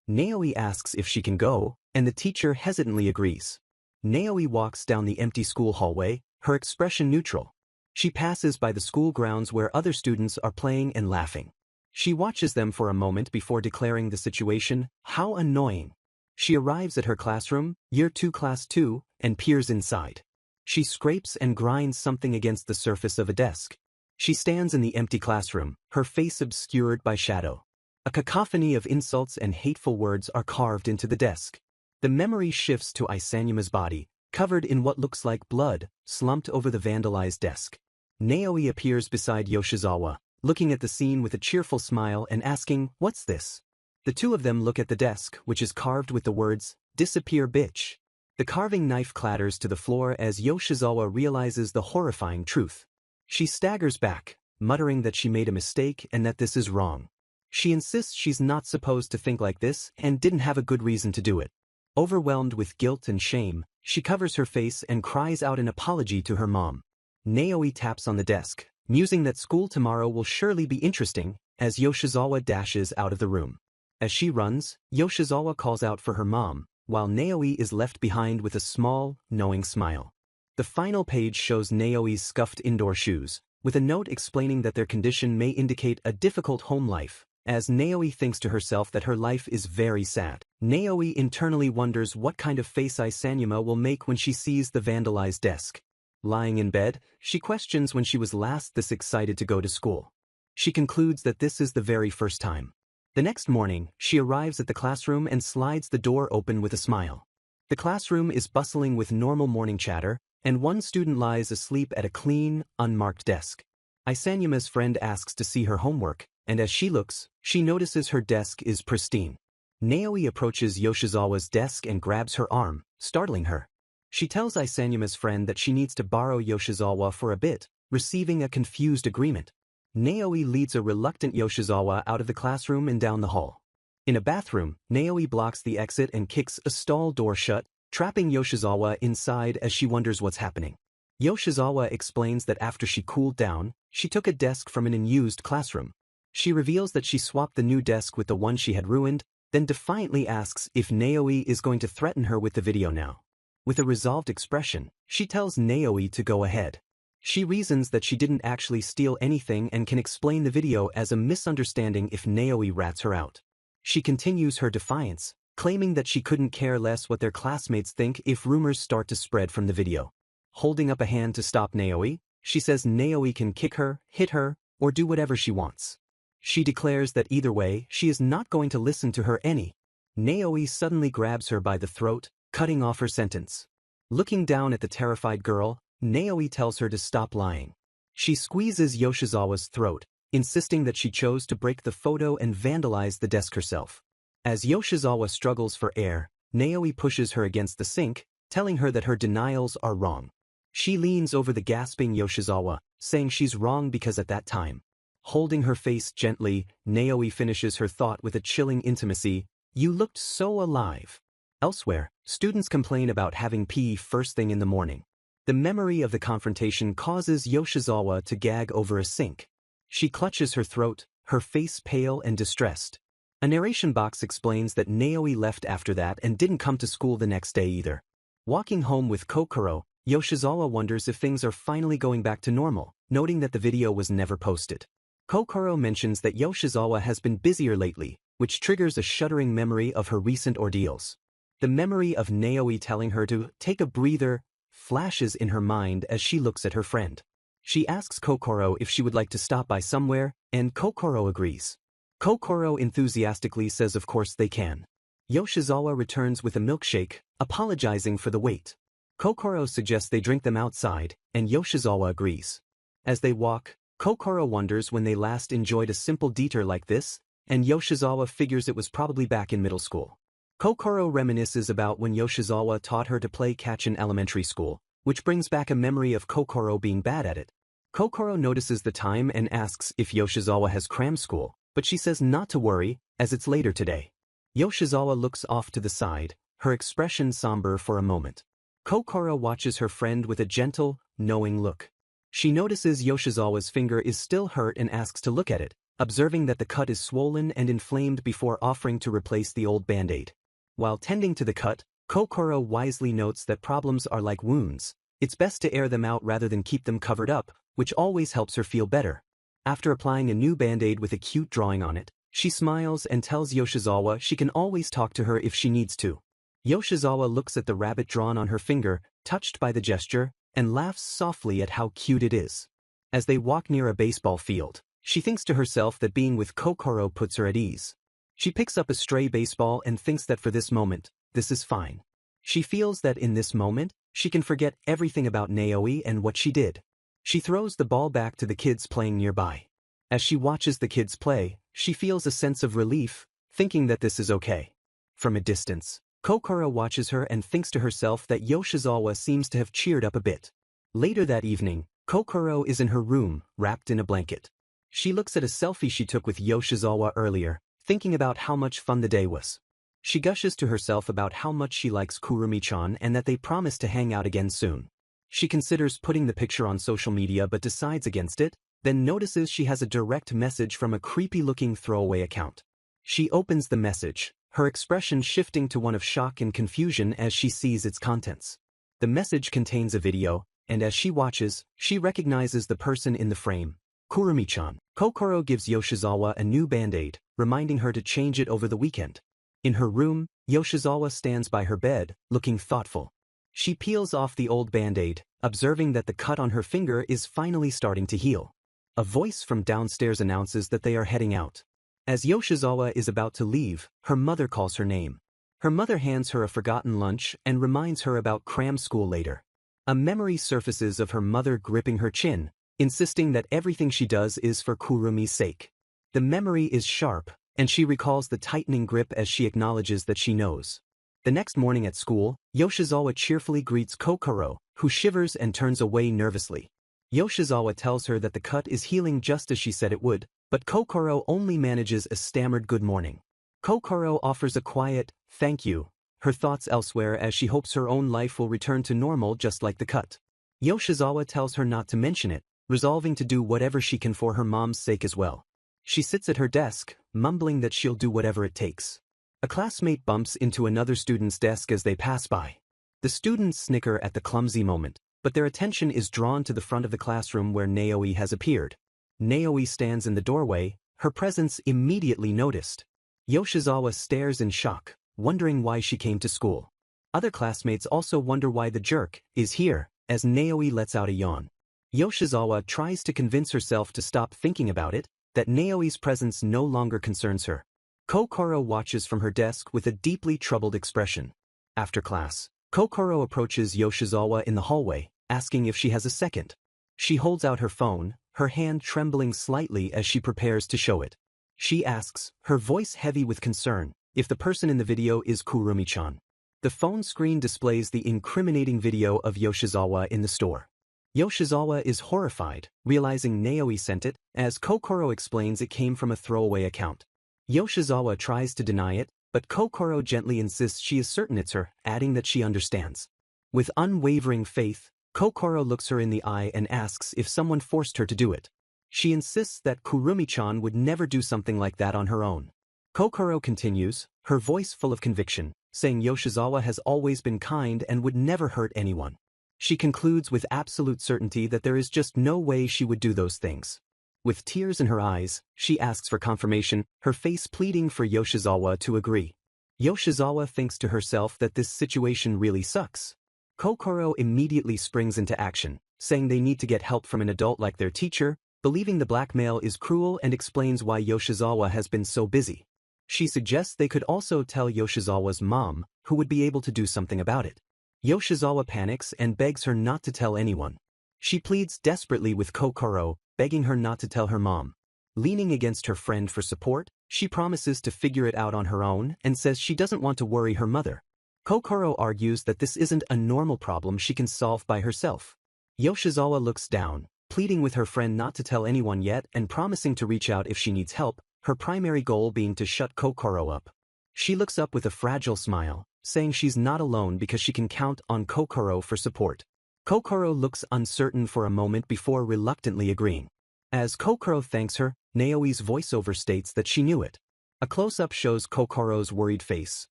Naoi asks if she can go, and the teacher hesitantly agrees. Naoi walks down the empty school hallway, her expression neutral. She passes by the school grounds where other students are playing and laughing. She watches them for a moment before declaring the situation, "How annoying." She arrives at her classroom, Year 2 Class 2, and peers inside. She scrapes and grinds something against the surface of a desk. She stands in the empty classroom, her face obscured by shadow. A cacophony of insults and hateful words are carved into the desk. The memory shifts to Isanyama's body, covered in what looks like blood, slumped over the vandalized desk. Naoi appears beside Yoshizawa, looking at the scene with a cheerful smile and asking, "What's this?" The two of them look at the desk, which is carved with the words, "Disappear bitch." The carving knife clatters to the floor as Yoshizawa realizes the horrifying truth. She staggers back, muttering that she made a mistake and that this is wrong. She insists she's not supposed to think like this and didn't have a good reason to do it. Overwhelmed with guilt and shame, she covers her face and cries out an apology to her mom. Naoi taps on the desk, musing that school tomorrow will surely be interesting, as Yoshizawa dashes out of the room. As she runs, Yoshizawa calls out for her mom, while Naoi is left behind with a small, knowing smile. The final page shows Naoi's scuffed indoor shoes, with a note explaining that their condition may indicate a difficult home life. As Naoi thinks to herself that her life is very sad, Naoi internally wonders what kind of face Isanyama will make when she sees the vandalized desk. Lying in bed, she questions when she was last this excited to go to school. She concludes that this is the very first time. The next morning, she arrives at the classroom and slides the door open with a smile. The classroom is bustling with normal morning chatter, and one student lies asleep at a clean, unmarked desk. Isanuma's friend asks to see her homework, and as she looks, she notices her desk is pristine. Naoi approaches Yoshizawa's desk and grabs her arm, startling her. She tells Isanuma's friend that she needs to borrow Yoshizawa for a bit, receiving a confused agreement. Naoi leads a reluctant Yoshizawa out of the classroom and down the hall. In a bathroom, Naoi blocks the exit and kicks a stall door shut, trapping Yoshizawa inside as she wonders what's happening. Yoshizawa explains that after she cooled down, she took a desk from an unused classroom. She reveals that she swapped the new desk with the one she had ruined, then defiantly asks if Naoi is going to threaten her with the video now. With a resolved expression, she tells Naoi to go ahead. She reasons that she didn't actually steal anything and can explain the video as a misunderstanding if Naoi rats her out. She continues her defiance, claiming that she couldn't care less what their classmates think if rumors start to spread from the video. Holding up a hand to stop Naoi, she says Naoi can kick her, hit her, or do whatever she wants. She declares that either way, she is not going to listen to her any. Naoi suddenly grabs her by the throat, cutting off her sentence. Looking down at the terrified girl, Naoi tells her to stop lying. She squeezes Yoshizawa's throat, insisting that she chose to break the photo and vandalize the desk herself. As Yoshizawa struggles for air, Naoi pushes her against the sink, telling her that her denials are wrong. She leans over the gasping Yoshizawa, saying she's wrong because at that time. Holding her face gently, Naoi finishes her thought with a chilling intimacy, "You looked so alive." Elsewhere, students complain about having PE first thing in the morning. The memory of the confrontation causes Yoshizawa to gag over a sink. She clutches her throat, her face pale and distressed. A narration box explains that Naoi left after that and didn't come to school the next day either. Walking home with Kokoro, Yoshizawa wonders if things are finally going back to normal, noting that the video was never posted. Kokoro mentions that Yoshizawa has been busier lately, which triggers a shuddering memory of her recent ordeals. The memory of Naoi telling her to take a breather flashes in her mind as she looks at her friend. She asks Kokoro if she would like to stop by somewhere, and Kokoro agrees. Kokoro enthusiastically says of course they can. Yoshizawa returns with a milkshake, apologizing for the wait. Kokoro suggests they drink them outside, and Yoshizawa agrees. As they walk, Kokoro wonders when they last enjoyed a simple detour like this, and Yoshizawa figures it was probably back in middle school. Kokoro reminisces about when Yoshizawa taught her to play catch in elementary school, which brings back a memory of Kokoro being bad at it. Kokoro notices the time and asks if Yoshizawa has cram school, but she says not to worry, as it's later today. Yoshizawa looks off to the side, her expression somber for a moment. Kokoro watches her friend with a gentle, knowing look. She notices Yoshizawa's finger is still hurt and asks to look at it, observing that the cut is swollen and inflamed before offering to replace the old band-aid. While tending to the cut, Kokoro wisely notes that problems are like wounds. It's best to air them out rather than keep them covered up, which always helps her feel better. After applying a new band-aid with a cute drawing on it, she smiles and tells Yoshizawa she can always talk to her if she needs to. Yoshizawa looks at the rabbit drawn on her finger, touched by the gesture, and laughs softly at how cute it is. As they walk near a baseball field, she thinks to herself that being with Kokoro puts her at ease. She picks up a stray baseball and thinks that for this moment, this is fine. She feels that in this moment, she can forget everything about Naoi and what she did. She throws the ball back to the kids playing nearby. As she watches the kids play, she feels a sense of relief, thinking that this is okay. From a distance, Kokoro watches her and thinks to herself that Yoshizawa seems to have cheered up a bit. Later that evening, Kokoro is in her room, wrapped in a blanket. She looks at a selfie she took with Yoshizawa earlier, thinking about how much fun the day was. She gushes to herself about how much she likes Kurumi-chan and that they promise to hang out again soon. She considers putting the picture on social media but decides against it, then notices she has a direct message from a creepy-looking throwaway account. She opens the message, her expression shifting to one of shock and confusion as she sees its contents. The message contains a video, and as she watches, she recognizes the person in the frame, Kurumi-chan. Kokoro gives Yoshizawa a new band-aid, reminding her to change it over the weekend. In her room, Yoshizawa stands by her bed, looking thoughtful. She peels off the old band-aid, observing that the cut on her finger is finally starting to heal. A voice from downstairs announces that they are heading out. As Yoshizawa is about to leave, her mother calls her name. Her mother hands her a forgotten lunch and reminds her about cram school later. A memory surfaces of her mother gripping her chin, insisting that everything she does is for Kurumi's sake. The memory is sharp, and she recalls the tightening grip as she acknowledges that she knows. The next morning at school, Yoshizawa cheerfully greets Kokoro, who shivers and turns away nervously. Yoshizawa tells her that the cut is healing just as she said it would, but Kokoro only manages a stammered good morning. Kokoro offers a quiet, thank you, her thoughts elsewhere as she hopes her own life will return to normal just like the cut. Yoshizawa tells her not to mention it, resolving to do whatever she can for her mom's sake as well. She sits at her desk, mumbling that she'll do whatever it takes. A classmate bumps into another student's desk as they pass by. The students snicker at the clumsy moment, but their attention is drawn to the front of the classroom where Naoi has appeared. Naoi stands in the doorway, her presence immediately noticed. Yoshizawa stares in shock, wondering why she came to school. Other classmates also wonder why the jerk is here, as Naoi lets out a yawn. Yoshizawa tries to convince herself to stop thinking about it, that Naoi's presence no longer concerns her. Kokoro watches from her desk with a deeply troubled expression. After class, Kokoro approaches Yoshizawa in the hallway, asking if she has a second. She holds out her phone, her hand trembling slightly as she prepares to show it. She asks, her voice heavy with concern, if the person in the video is Kurumi-chan. The phone screen displays the incriminating video of Yoshizawa in the store. Yoshizawa is horrified, realizing Naoi sent it, as Kokoro explains it came from a throwaway account. Yoshizawa tries to deny it, but Kokoro gently insists she is certain it's her, adding that she understands. With unwavering faith, Kokoro looks her in the eye and asks if someone forced her to do it. She insists that Kurumi-chan would never do something like that on her own. Kokoro continues, her voice full of conviction, saying Yoshizawa has always been kind and would never hurt anyone. She concludes with absolute certainty that there is just no way she would do those things. With tears in her eyes, she asks for confirmation, her face pleading for Yoshizawa to agree. Yoshizawa thinks to herself that this situation really sucks. Kokoro immediately springs into action, saying they need to get help from an adult like their teacher, believing the blackmail is cruel and explains why Yoshizawa has been so busy. She suggests they could also tell Yoshizawa's mom, who would be able to do something about it. Yoshizawa panics and begs her not to tell anyone. She pleads desperately with Kokoro, begging her not to tell her mom. Leaning against her friend for support, she promises to figure it out on her own and says she doesn't want to worry her mother. Kokoro argues that this isn't a normal problem she can solve by herself. Yoshizawa looks down, pleading with her friend not to tell anyone yet and promising to reach out if she needs help, her primary goal being to shut Kokoro up. She looks up with a fragile smile, saying she's not alone because she can count on Kokoro for support. Kokoro looks uncertain for a moment before reluctantly agreeing. As Kokoro thanks her, Naoi's voiceover states that she knew it. A close-up shows Kokoro's worried face,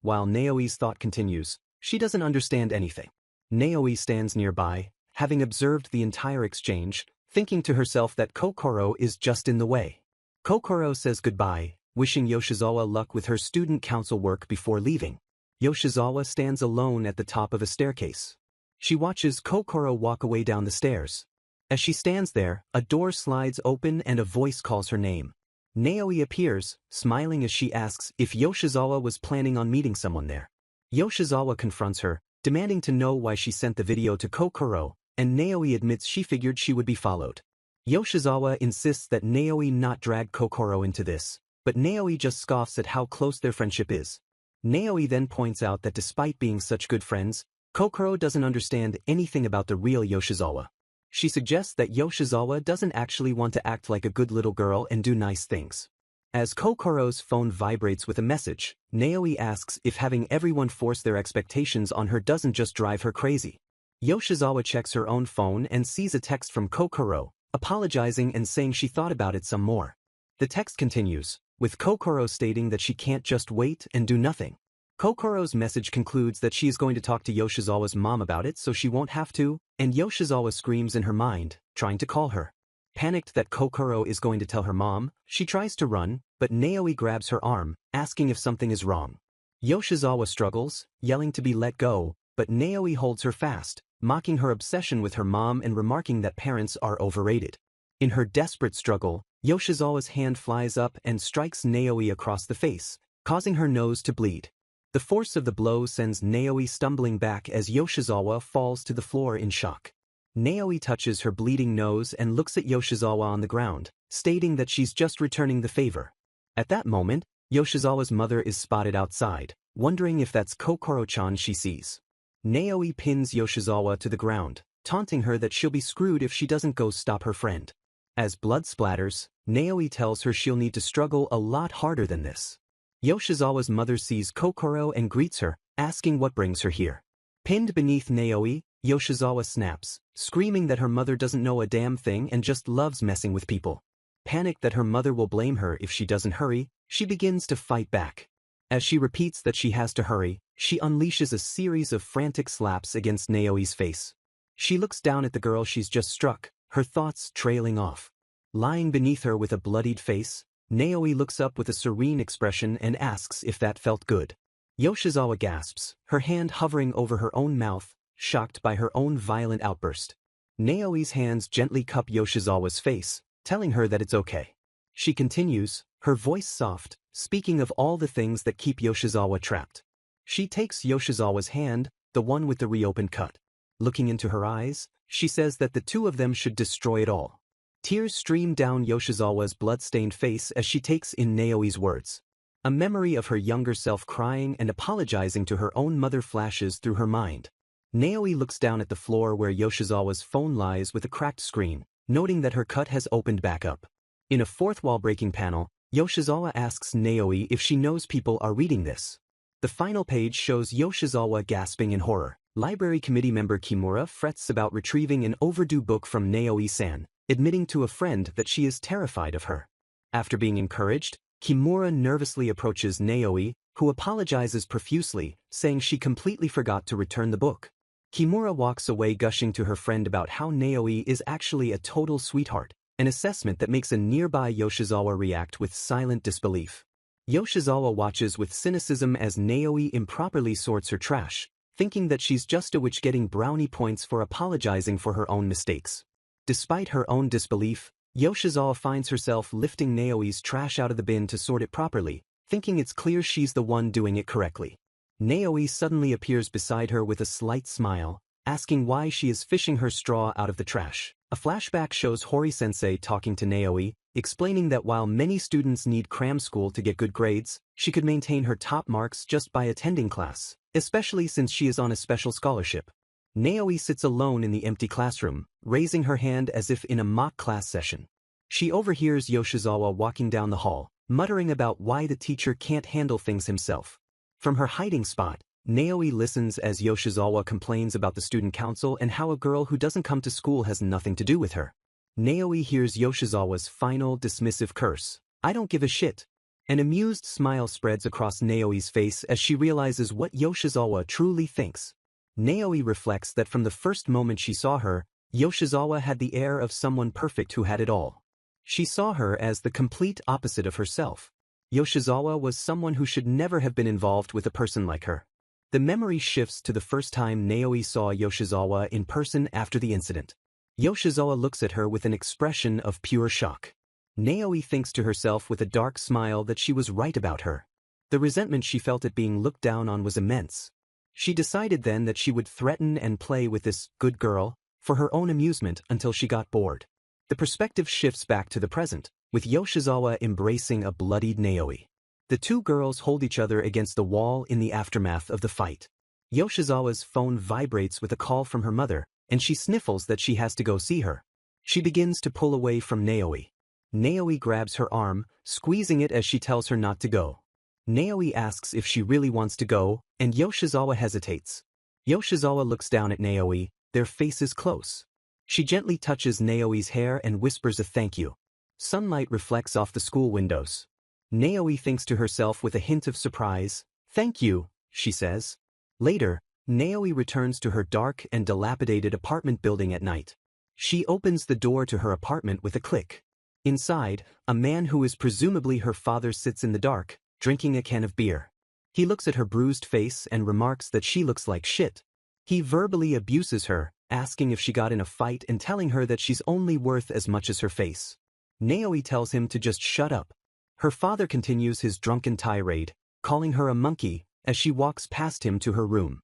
while Naoi's thought continues, she doesn't understand anything. Naoi stands nearby, having observed the entire exchange, thinking to herself that Kokoro is just in the way. Kokoro says goodbye, wishing Yoshizawa luck with her student council work before leaving. Yoshizawa stands alone at the top of a staircase. She watches Kokoro walk away down the stairs. As she stands there, a door slides open and a voice calls her name. Naoi appears, smiling as she asks if Yoshizawa was planning on meeting someone there. Yoshizawa confronts her, demanding to know why she sent the video to Kokoro, and Naoi admits she figured she would be followed. Yoshizawa insists that Naoi not drag Kokoro into this, but Naoi just scoffs at how close their friendship is. Naoi then points out that despite being such good friends, Kokoro doesn't understand anything about the real Yoshizawa. She suggests that Yoshizawa doesn't actually want to act like a good little girl and do nice things. As Kokoro's phone vibrates with a message, Naoi asks if having everyone force their expectations on her doesn't just drive her crazy. Yoshizawa checks her own phone and sees a text from Kokoro, apologizing and saying she thought about it some more. The text continues, with Kokoro stating that she can't just wait and do nothing. Kokoro's message concludes that she is going to talk to Yoshizawa's mom about it so she won't have to, and Yoshizawa screams in her mind, trying to call her. Panicked that Kokoro is going to tell her mom, she tries to run, but Naoi grabs her arm, asking if something is wrong. Yoshizawa struggles, yelling to be let go, but Naoi holds her fast, mocking her obsession with her mom and remarking that parents are overrated. In her desperate struggle, Yoshizawa's hand flies up and strikes Naoi across the face, causing her nose to bleed. The force of the blow sends Naoi stumbling back as Yoshizawa falls to the floor in shock. Naoi touches her bleeding nose and looks at Yoshizawa on the ground, stating that she's just returning the favor. At that moment, Yoshizawa's mother is spotted outside, wondering if that's Kokoro-chan she sees. Naoi pins Yoshizawa to the ground, taunting her that she'll be screwed if she doesn't go stop her friend. As blood splatters, Naoi tells her she'll need to struggle a lot harder than this. Yoshizawa's mother sees Kokoro and greets her, asking what brings her here. Pinned beneath Naoi, Yoshizawa snaps, screaming that her mother doesn't know a damn thing and just loves messing with people. Panicked that her mother will blame her if she doesn't hurry, she begins to fight back. As she repeats that she has to hurry, she unleashes a series of frantic slaps against Naoi's face. She looks down at the girl she's just struck, her thoughts trailing off. Lying beneath her with a bloodied face, Naoi looks up with a serene expression and asks if that felt good. Yoshizawa gasps, her hand hovering over her own mouth, shocked by her own violent outburst. Naoi's hands gently cup Yoshizawa's face, telling her that it's okay. She continues, her voice soft, speaking of all the things that keep Yoshizawa trapped. She takes Yoshizawa's hand, the one with the reopened cut. Looking into her eyes, she says that the two of them should destroy it all. Tears stream down Yoshizawa's blood-stained face as she takes in Naoi's words. A memory of her younger self crying and apologizing to her own mother flashes through her mind. Naoi looks down at the floor where Yoshizawa's phone lies with a cracked screen, noting that her cut has opened back up. In a fourth wall-breaking panel, Yoshizawa asks Naoi if she knows people are reading this. The final page shows Yoshizawa gasping in horror. Library committee member Kimura frets about retrieving an overdue book from Naoi-san, admitting to a friend that she is terrified of her. After being encouraged, Kimura nervously approaches Naoi, who apologizes profusely, saying she completely forgot to return the book. Kimura walks away gushing to her friend about how Naoi is actually a total sweetheart, an assessment that makes a nearby Yoshizawa react with silent disbelief. Yoshizawa watches with cynicism as Naoi improperly sorts her trash, thinking that she's just a witch getting brownie points for apologizing for her own mistakes. Despite her own disbelief, Yoshizawa finds herself lifting Naoi's trash out of the bin to sort it properly, thinking it's clear she's the one doing it correctly. Naoi suddenly appears beside her with a slight smile, asking why she is fishing her straw out of the trash. A flashback shows Hori-sensei talking to Naoi, explaining that while many students need cram school to get good grades, she could maintain her top marks just by attending class, especially since she is on a special scholarship. Naoi sits alone in the empty classroom, raising her hand as if in a mock class session. She overhears Yoshizawa walking down the hall, muttering about why the teacher can't handle things himself. From her hiding spot, Naoi listens as Yoshizawa complains about the student council and how a girl who doesn't come to school has nothing to do with her. Naoi hears Yoshizawa's final dismissive curse, "I don't give a shit." An amused smile spreads across Naoi's face as she realizes what Yoshizawa truly thinks. Naoi reflects that from the first moment she saw her, Yoshizawa had the air of someone perfect who had it all. She saw her as the complete opposite of herself. Yoshizawa was someone who should never have been involved with a person like her. The memory shifts to the first time Naoi saw Yoshizawa in person after the incident. Yoshizawa looks at her with an expression of pure shock. Naoi thinks to herself with a dark smile that she was right about her. The resentment she felt at being looked down on was immense. She decided then that she would threaten and play with this good girl for her own amusement until she got bored. The perspective shifts back to the present, with Yoshizawa embracing a bloodied Naoi. The two girls hold each other against the wall in the aftermath of the fight. Yoshizawa's phone vibrates with a call from her mother, and she sniffles that she has to go see her. She begins to pull away from Naoi. Naoi grabs her arm, squeezing it as she tells her not to go. Naoi asks if she really wants to go, and Yoshizawa hesitates. Yoshizawa looks down at Naoi, their faces close. She gently touches Naoi's hair and whispers a thank you. Sunlight reflects off the school windows. Naoi thinks to herself with a hint of surprise, "Thank you," she says. Later, Naoi returns to her dark and dilapidated apartment building at night. She opens the door to her apartment with a click. Inside, a man who is presumably her father sits in the dark, drinking a can of beer. He looks at her bruised face and remarks that she looks like shit. He verbally abuses her, asking if she got in a fight and telling her that she's only worth as much as her face. Naoi tells him to just shut up. Her father continues his drunken tirade, calling her a monkey, as she walks past him to her room.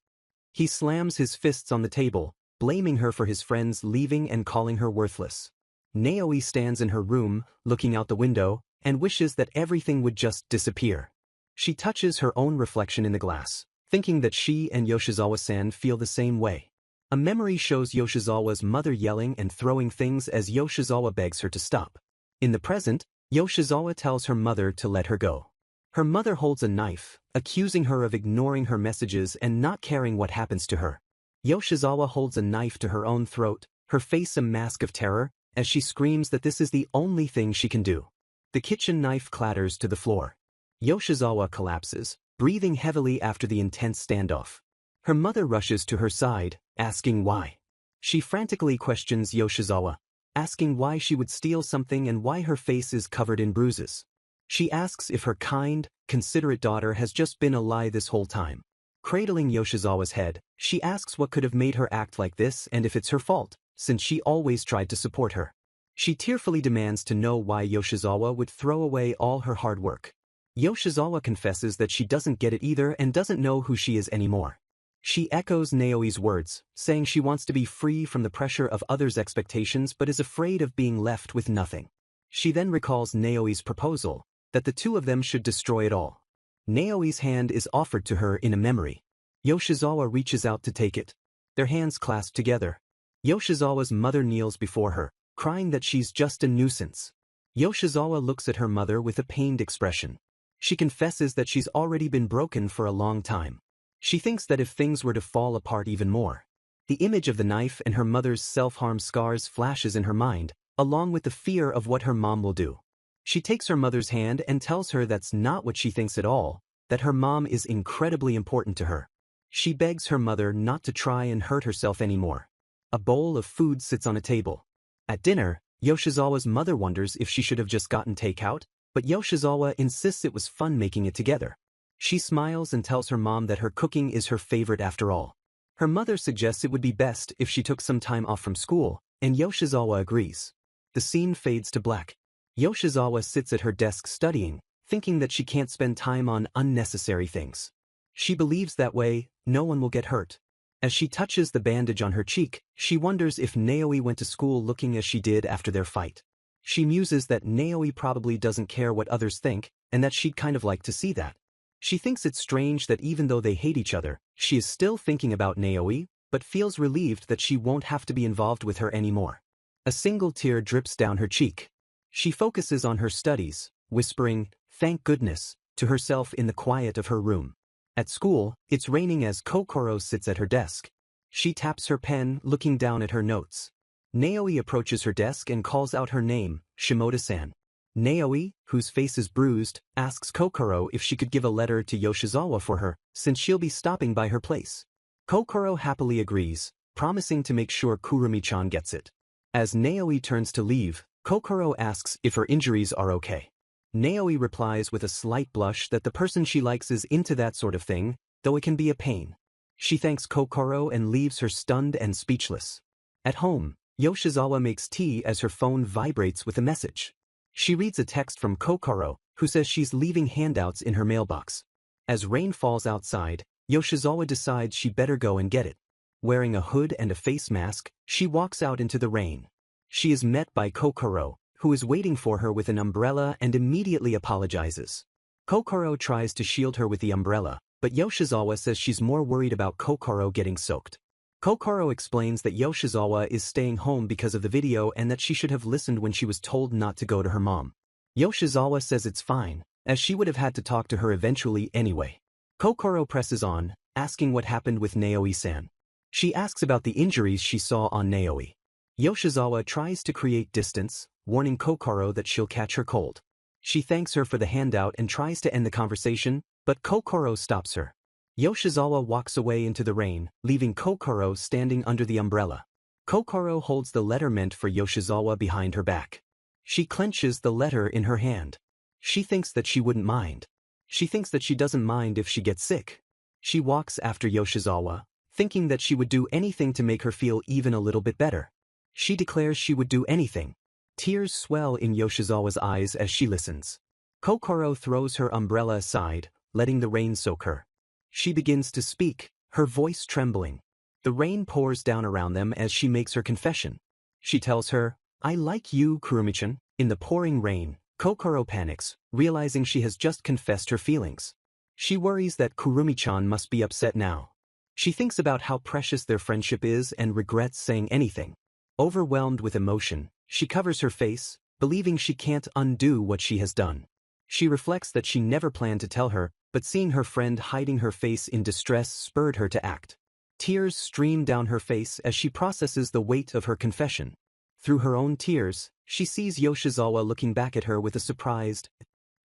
He slams his fists on the table, blaming her for his friends leaving and calling her worthless. Naoi stands in her room, looking out the window, and wishes that everything would just disappear. She touches her own reflection in the glass, thinking that she and Yoshizawa-san feel the same way. A memory shows Yoshizawa's mother yelling and throwing things as Yoshizawa begs her to stop. In the present, Yoshizawa tells her mother to let her go. Her mother holds a knife, accusing her of ignoring her messages and not caring what happens to her. Yoshizawa holds a knife to her own throat, her face a mask of terror, as she screams that this is the only thing she can do. The kitchen knife clatters to the floor. Yoshizawa collapses, breathing heavily after the intense standoff. Her mother rushes to her side, asking why. She frantically questions Yoshizawa, asking why she would steal something and why her face is covered in bruises. She asks if her kind, considerate daughter has just been a lie this whole time. Cradling Yoshizawa's head, she asks what could have made her act like this and if it's her fault, since she always tried to support her. She tearfully demands to know why Yoshizawa would throw away all her hard work. Yoshizawa confesses that she doesn't get it either and doesn't know who she is anymore. She echoes Naoi's words, saying she wants to be free from the pressure of others' expectations but is afraid of being left with nothing. She then recalls Naoi's proposal, that the two of them should destroy it all. Naoi's hand is offered to her in a memory. Yoshizawa reaches out to take it. Their hands clasp together. Yoshizawa's mother kneels before her, crying that she's just a nuisance. Yoshizawa looks at her mother with a pained expression. She confesses that she's already been broken for a long time. She thinks that if things were to fall apart even more. The image of the knife and her mother's self-harm scars flashes in her mind, along with the fear of what her mom will do. She takes her mother's hand and tells her that's not what she thinks at all, that her mom is incredibly important to her. She begs her mother not to try and hurt herself anymore. A bowl of food sits on a table. At dinner, Yoshizawa's mother wonders if she should have just gotten takeout, but Yoshizawa insists it was fun making it together. She smiles and tells her mom that her cooking is her favorite after all. Her mother suggests it would be best if she took some time off from school, and Yoshizawa agrees. The scene fades to black. Yoshizawa sits at her desk studying, thinking that she can't spend time on unnecessary things. She believes that way, no one will get hurt. As she touches the bandage on her cheek, she wonders if Naoi went to school looking as she did after their fight. She muses that Naoi probably doesn't care what others think, and that she'd kind of like to see that. She thinks it's strange that even though they hate each other, she is still thinking about Naoi, but feels relieved that she won't have to be involved with her anymore. A single tear drips down her cheek. She focuses on her studies, whispering, "Thank goodness," to herself in the quiet of her room. At school, it's raining as Kokoro sits at her desk. She taps her pen, looking down at her notes. Naoi approaches her desk and calls out her name, Shimoda-san. Naoi, whose face is bruised, asks Kokoro if she could give a letter to Yoshizawa for her, since she'll be stopping by her place. Kokoro happily agrees, promising to make sure Kurumi-chan gets it. As Naoi turns to leave, Kokoro asks if her injuries are okay. Naoi replies with a slight blush that the person she likes is into that sort of thing, though it can be a pain. She thanks Kokoro and leaves her stunned and speechless. At home, Yoshizawa makes tea as her phone vibrates with a message. She reads a text from Kokoro, who says she's leaving handouts in her mailbox. As rain falls outside, Yoshizawa decides she better go and get it. Wearing a hood and a face mask, she walks out into the rain. She is met by Kokoro, who is waiting for her with an umbrella and immediately apologizes. Kokoro tries to shield her with the umbrella, but Yoshizawa says she's more worried about Kokoro getting soaked. Kokoro explains that Yoshizawa is staying home because of the video and that she should have listened when she was told not to go to her mom. Yoshizawa says it's fine, as she would have had to talk to her eventually anyway. Kokoro presses on, asking what happened with Naoi-san. She asks about the injuries she saw on Naoi. Yoshizawa tries to create distance, warning Kokoro that she'll catch her cold. She thanks her for the handout and tries to end the conversation, but Kokoro stops her. Yoshizawa walks away into the rain, leaving Kokoro standing under the umbrella. Kokoro holds the letter meant for Yoshizawa behind her back. She clenches the letter in her hand. She thinks that she wouldn't mind. She thinks that she doesn't mind if she gets sick. She walks after Yoshizawa, thinking that she would do anything to make her feel even a little bit better. She declares she would do anything. Tears swell in Yoshizawa's eyes as she listens. Kokoro throws her umbrella aside, letting the rain soak her. She begins to speak, her voice trembling. The rain pours down around them as she makes her confession. She tells her, "I like you, Kurumi-chan." In the pouring rain, Kokoro panics, realizing she has just confessed her feelings. She worries that Kurumi-chan must be upset now. She thinks about how precious their friendship is and regrets saying anything. Overwhelmed with emotion, she covers her face, believing she can't undo what she has done. She reflects that she never planned to tell her, but seeing her friend hiding her face in distress spurred her to act. Tears stream down her face as she processes the weight of her confession. Through her own tears, she sees Yoshizawa looking back at her with a surprised.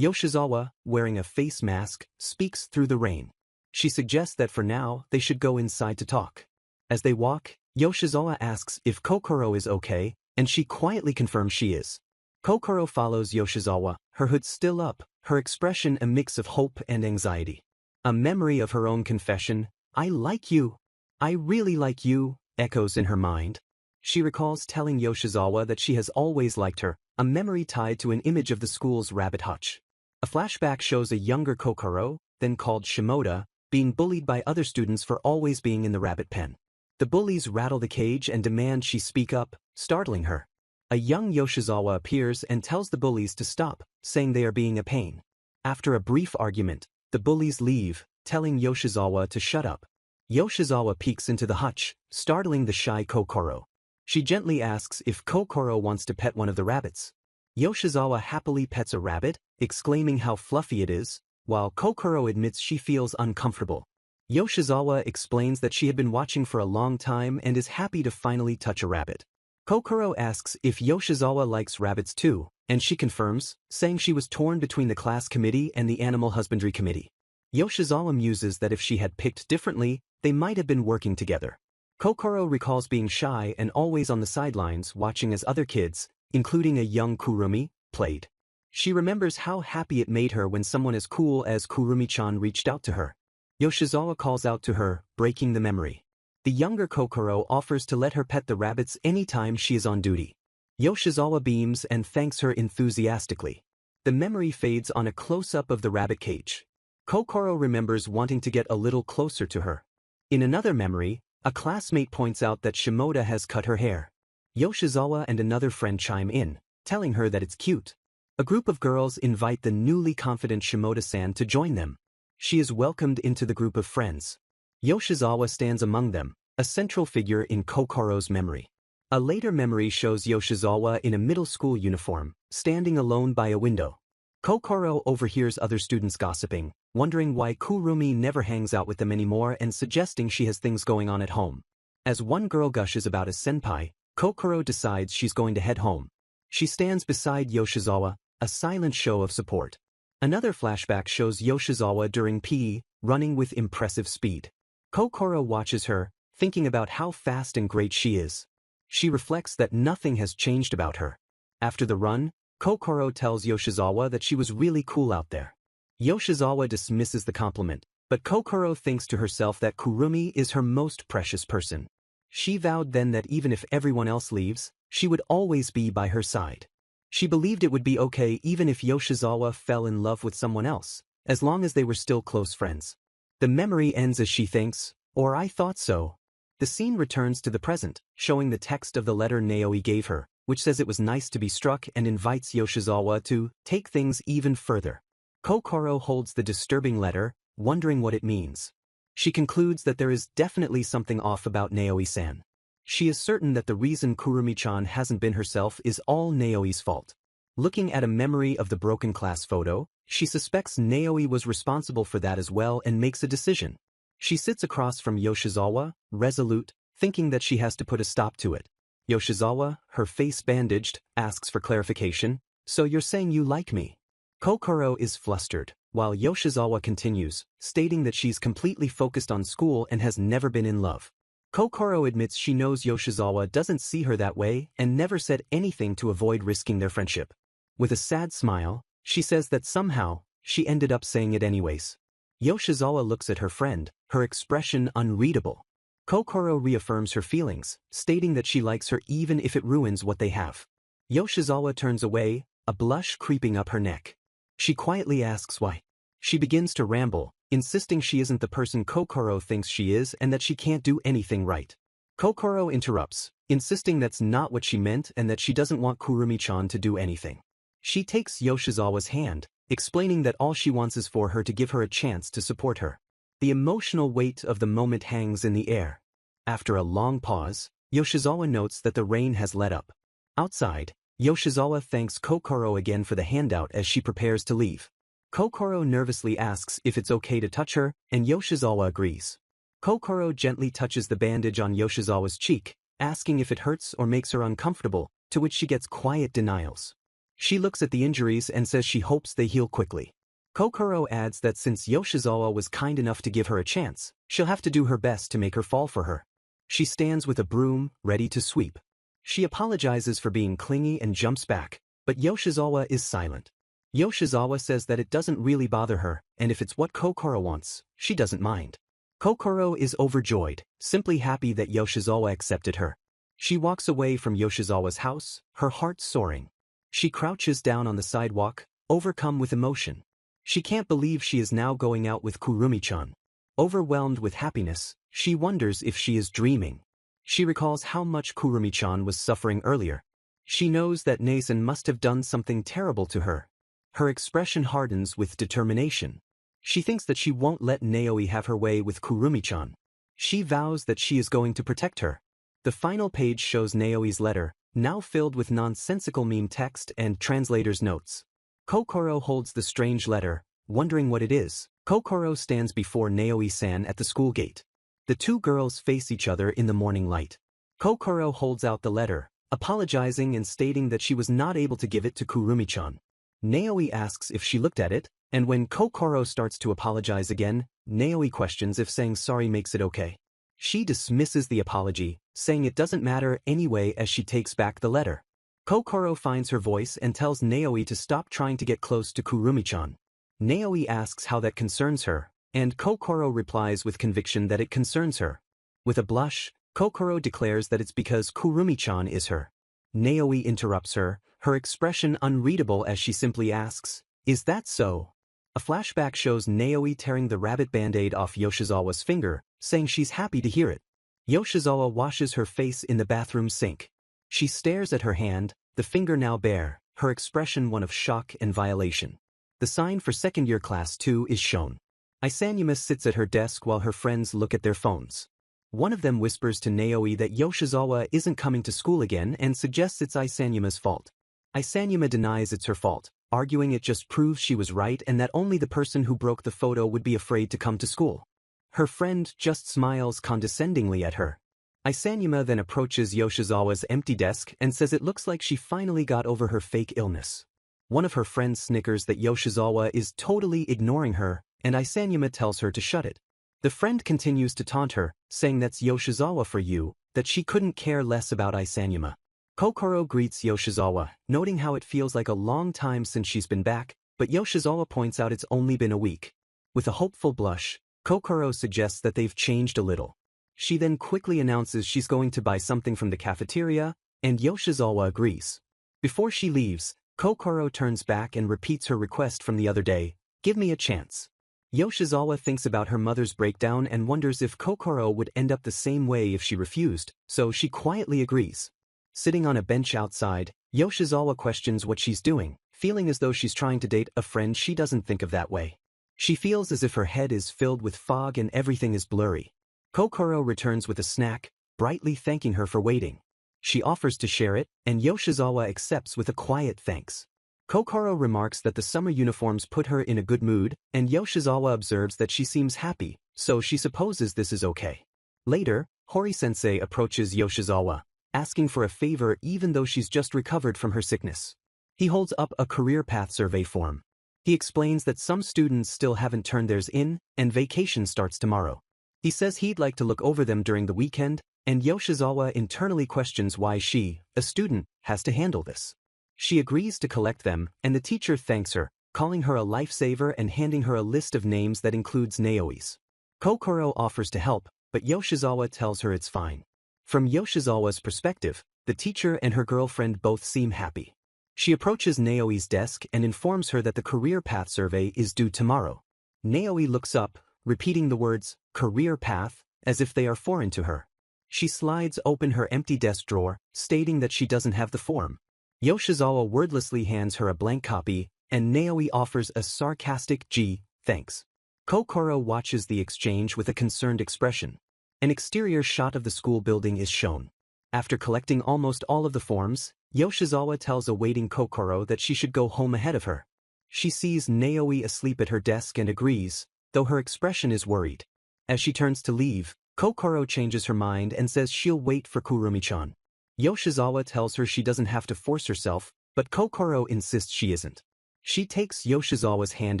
Yoshizawa, wearing a face mask, speaks through the rain. She suggests that for now, they should go inside to talk. As they walk, Yoshizawa asks if Kokoro is okay, and she quietly confirms she is. Kokoro follows Yoshizawa, her hood still up, her expression a mix of hope and anxiety. A memory of her own confession, "I like you. I really like you," echoes in her mind. She recalls telling Yoshizawa that she has always liked her, a memory tied to an image of the school's rabbit hutch. A flashback shows a younger Kokoro, then called Shimoda, being bullied by other students for always being in the rabbit pen. The bullies rattle the cage and demand she speak up, startling her. A young Yoshizawa appears and tells the bullies to stop, saying they are being a pain. After a brief argument, the bullies leave, telling Yoshizawa to shut up. Yoshizawa peeks into the hutch, startling the shy Kokoro. She gently asks if Kokoro wants to pet one of the rabbits. Yoshizawa happily pets a rabbit, exclaiming how fluffy it is, while Kokoro admits she feels uncomfortable. Yoshizawa explains that she had been watching for a long time and is happy to finally touch a rabbit. Kokoro asks if Yoshizawa likes rabbits too, and she confirms, saying she was torn between the class committee and the animal husbandry committee. Yoshizawa muses that if she had picked differently, they might have been working together. Kokoro recalls being shy and always on the sidelines watching as other kids, including a young Kurumi, played. She remembers how happy it made her when someone as cool as Kurumi-chan reached out to her. Yoshizawa calls out to her, breaking the memory. The younger Kokoro offers to let her pet the rabbits anytime she is on duty. Yoshizawa beams and thanks her enthusiastically. The memory fades on a close-up of the rabbit cage. Kokoro remembers wanting to get a little closer to her. In another memory, a classmate points out that Shimoda has cut her hair. Yoshizawa and another friend chime in, telling her that it's cute. A group of girls invite the newly confident Shimoda-san to join them. She is welcomed into the group of friends. Yoshizawa stands among them, a central figure in Kokoro's memory. A later memory shows Yoshizawa in a middle school uniform, standing alone by a window. Kokoro overhears other students gossiping, wondering why Kurumi never hangs out with them anymore and suggesting she has things going on at home. As one girl gushes about a senpai, Kokoro decides she's going to head home. She stands beside Yoshizawa, a silent show of support. Another flashback shows Yoshizawa during PE, running with impressive speed. Kokoro watches her, thinking about how fast and great she is. She reflects that nothing has changed about her. After the run, Kokoro tells Yoshizawa that she was really cool out there. Yoshizawa dismisses the compliment, but Kokoro thinks to herself that Kurumi is her most precious person. She vowed then that even if everyone else leaves, she would always be by her side. She believed it would be okay even if Yoshizawa fell in love with someone else, as long as they were still close friends. The memory ends as she thinks, "Or I thought so." The scene returns to the present, showing the text of the letter Naoi gave her, which says it was nice to be struck and invites Yoshizawa to take things even further. Kokoro holds the disturbing letter, wondering what it means. She concludes that there is definitely something off about Naoi-san. She is certain that the reason Kurumi-chan hasn't been herself is all Naoi's fault. Looking at a memory of the broken class photo, she suspects Naoi was responsible for that as well and makes a decision. She sits across from Yoshizawa, resolute, thinking that she has to put a stop to it. Yoshizawa, her face bandaged, asks for clarification, "So you're saying you like me?" Kokoro is flustered, while Yoshizawa continues, stating that she's completely focused on school and has never been in love. Kokoro admits she knows Yoshizawa doesn't see her that way and never said anything to avoid risking their friendship. With a sad smile, she says that somehow, she ended up saying it anyways. Yoshizawa looks at her friend, her expression unreadable. Kokoro reaffirms her feelings, stating that she likes her even if it ruins what they have. Yoshizawa turns away, a blush creeping up her neck. She quietly asks why. She begins to ramble, insisting she isn't the person Kokoro thinks she is and that she can't do anything right. Kokoro interrupts, insisting that's not what she meant and that she doesn't want Kurumi-chan to do anything. She takes Yoshizawa's hand, explaining that all she wants is for her to give her a chance to support her. The emotional weight of the moment hangs in the air. After a long pause, Yoshizawa notes that the rain has let up. Outside, Yoshizawa thanks Kokoro again for the handout as she prepares to leave. Kokoro nervously asks if it's okay to touch her, and Yoshizawa agrees. Kokoro gently touches the bandage on Yoshizawa's cheek, asking if it hurts or makes her uncomfortable, to which she gets quiet denials. She looks at the injuries and says she hopes they heal quickly. Kokoro adds that since Yoshizawa was kind enough to give her a chance, she'll have to do her best to make her fall for her. She stands with a broom, ready to sweep. She apologizes for being clingy and jumps back, but Yoshizawa is silent. Yoshizawa says that it doesn't really bother her, and if it's what Kokoro wants, she doesn't mind. Kokoro is overjoyed, simply happy that Yoshizawa accepted her. She walks away from Yoshizawa's house, her heart soaring. She crouches down on the sidewalk, overcome with emotion. She can't believe she is now going out with Kurumi-chan. Overwhelmed with happiness, she wonders if she is dreaming. She recalls how much Kurumi-chan was suffering earlier. She knows that Nason must have done something terrible to her. Her expression hardens with determination. She thinks that she won't let Naoi have her way with Kurumi-chan. She vows that she is going to protect her. The final page shows Naoi's letter, now filled with nonsensical meme text and translator's notes. Kokoro holds the strange letter, wondering what it is. Kokoro stands before Naoi-san at the school gate. The two girls face each other in the morning light. Kokoro holds out the letter, apologizing and stating that she was not able to give it to Kurumi-chan. Naoi asks if she looked at it, and when Kokoro starts to apologize again, Naoi questions if saying sorry makes it okay. She dismisses the apology, saying it doesn't matter anyway as she takes back the letter. Kokoro finds her voice and tells Naoi to stop trying to get close to Kurumi-chan. Naoi asks how that concerns her, and Kokoro replies with conviction that it concerns her. With a blush, Kokoro declares that it's because Kurumi-chan is her. Naoi interrupts her, her expression unreadable as she simply asks, "Is that so?" A flashback shows Naoi tearing the rabbit band-aid off Yoshizawa's finger, saying she's happy to hear it. Yoshizawa washes her face in the bathroom sink. She stares at her hand, the finger now bare, her expression one of shock and violation. The sign for second-year class 2 is shown. Isanuma sits at her desk while her friends look at their phones. One of them whispers to Naoi that Yoshizawa isn't coming to school again and suggests it's Isanuma's fault. Isanuma denies it's her fault, arguing it just proves she was right and that only the person who broke the photo would be afraid to come to school. Her friend just smiles condescendingly at her. Isanuma then approaches Yoshizawa's empty desk and says it looks like she finally got over her fake illness. One of her friends snickers that Yoshizawa is totally ignoring her, and Isanuma tells her to shut it. The friend continues to taunt her, saying that's Yoshizawa for you, that she couldn't care less about Isanuma. Kokoro greets Yoshizawa, noting how it feels like a long time since she's been back, but Yoshizawa points out it's only been a week. With a hopeful blush, Kokoro suggests that they've changed a little. She then quickly announces she's going to buy something from the cafeteria, and Yoshizawa agrees. Before she leaves, Kokoro turns back and repeats her request from the other day, "Give me a chance." Yoshizawa thinks about her mother's breakdown and wonders if Kokoro would end up the same way if she refused, so she quietly agrees. Sitting on a bench outside, Yoshizawa questions what she's doing, feeling as though she's trying to date a friend she doesn't think of that way. She feels as if her head is filled with fog and everything is blurry. Kokoro returns with a snack, brightly thanking her for waiting. She offers to share it, and Yoshizawa accepts with a quiet thanks. Kokoro remarks that the summer uniforms put her in a good mood, and Yoshizawa observes that she seems happy, so she supposes this is okay. Later, Hori-sensei approaches Yoshizawa, asking for a favor even though she's just recovered from her sickness. He holds up a career path survey form. He explains that some students still haven't turned theirs in, and vacation starts tomorrow. He says he'd like to look over them during the weekend, and Yoshizawa internally questions why she, a student, has to handle this. She agrees to collect them, and the teacher thanks her, calling her a lifesaver and handing her a list of names that includes Naoi's. Kokoro offers to help, but Yoshizawa tells her it's fine. From Yoshizawa's perspective, the teacher and her girlfriend both seem happy. She approaches Naoi's desk and informs her that the career path survey is due tomorrow. Naoi looks up, repeating the words, career path, as if they are foreign to her. She slides open her empty desk drawer, stating that she doesn't have the form. Yoshizawa wordlessly hands her a blank copy, and Naoi offers a sarcastic "Gee, thanks." Kokoro watches the exchange with a concerned expression. An exterior shot of the school building is shown. After collecting almost all of the forms, Yoshizawa tells a waiting Kokoro that she should go home ahead of her. She sees Naoi asleep at her desk and agrees, though her expression is worried. As she turns to leave, Kokoro changes her mind and says she'll wait for Kurumi-chan. Yoshizawa tells her she doesn't have to force herself, but Kokoro insists she isn't. She takes Yoshizawa's hand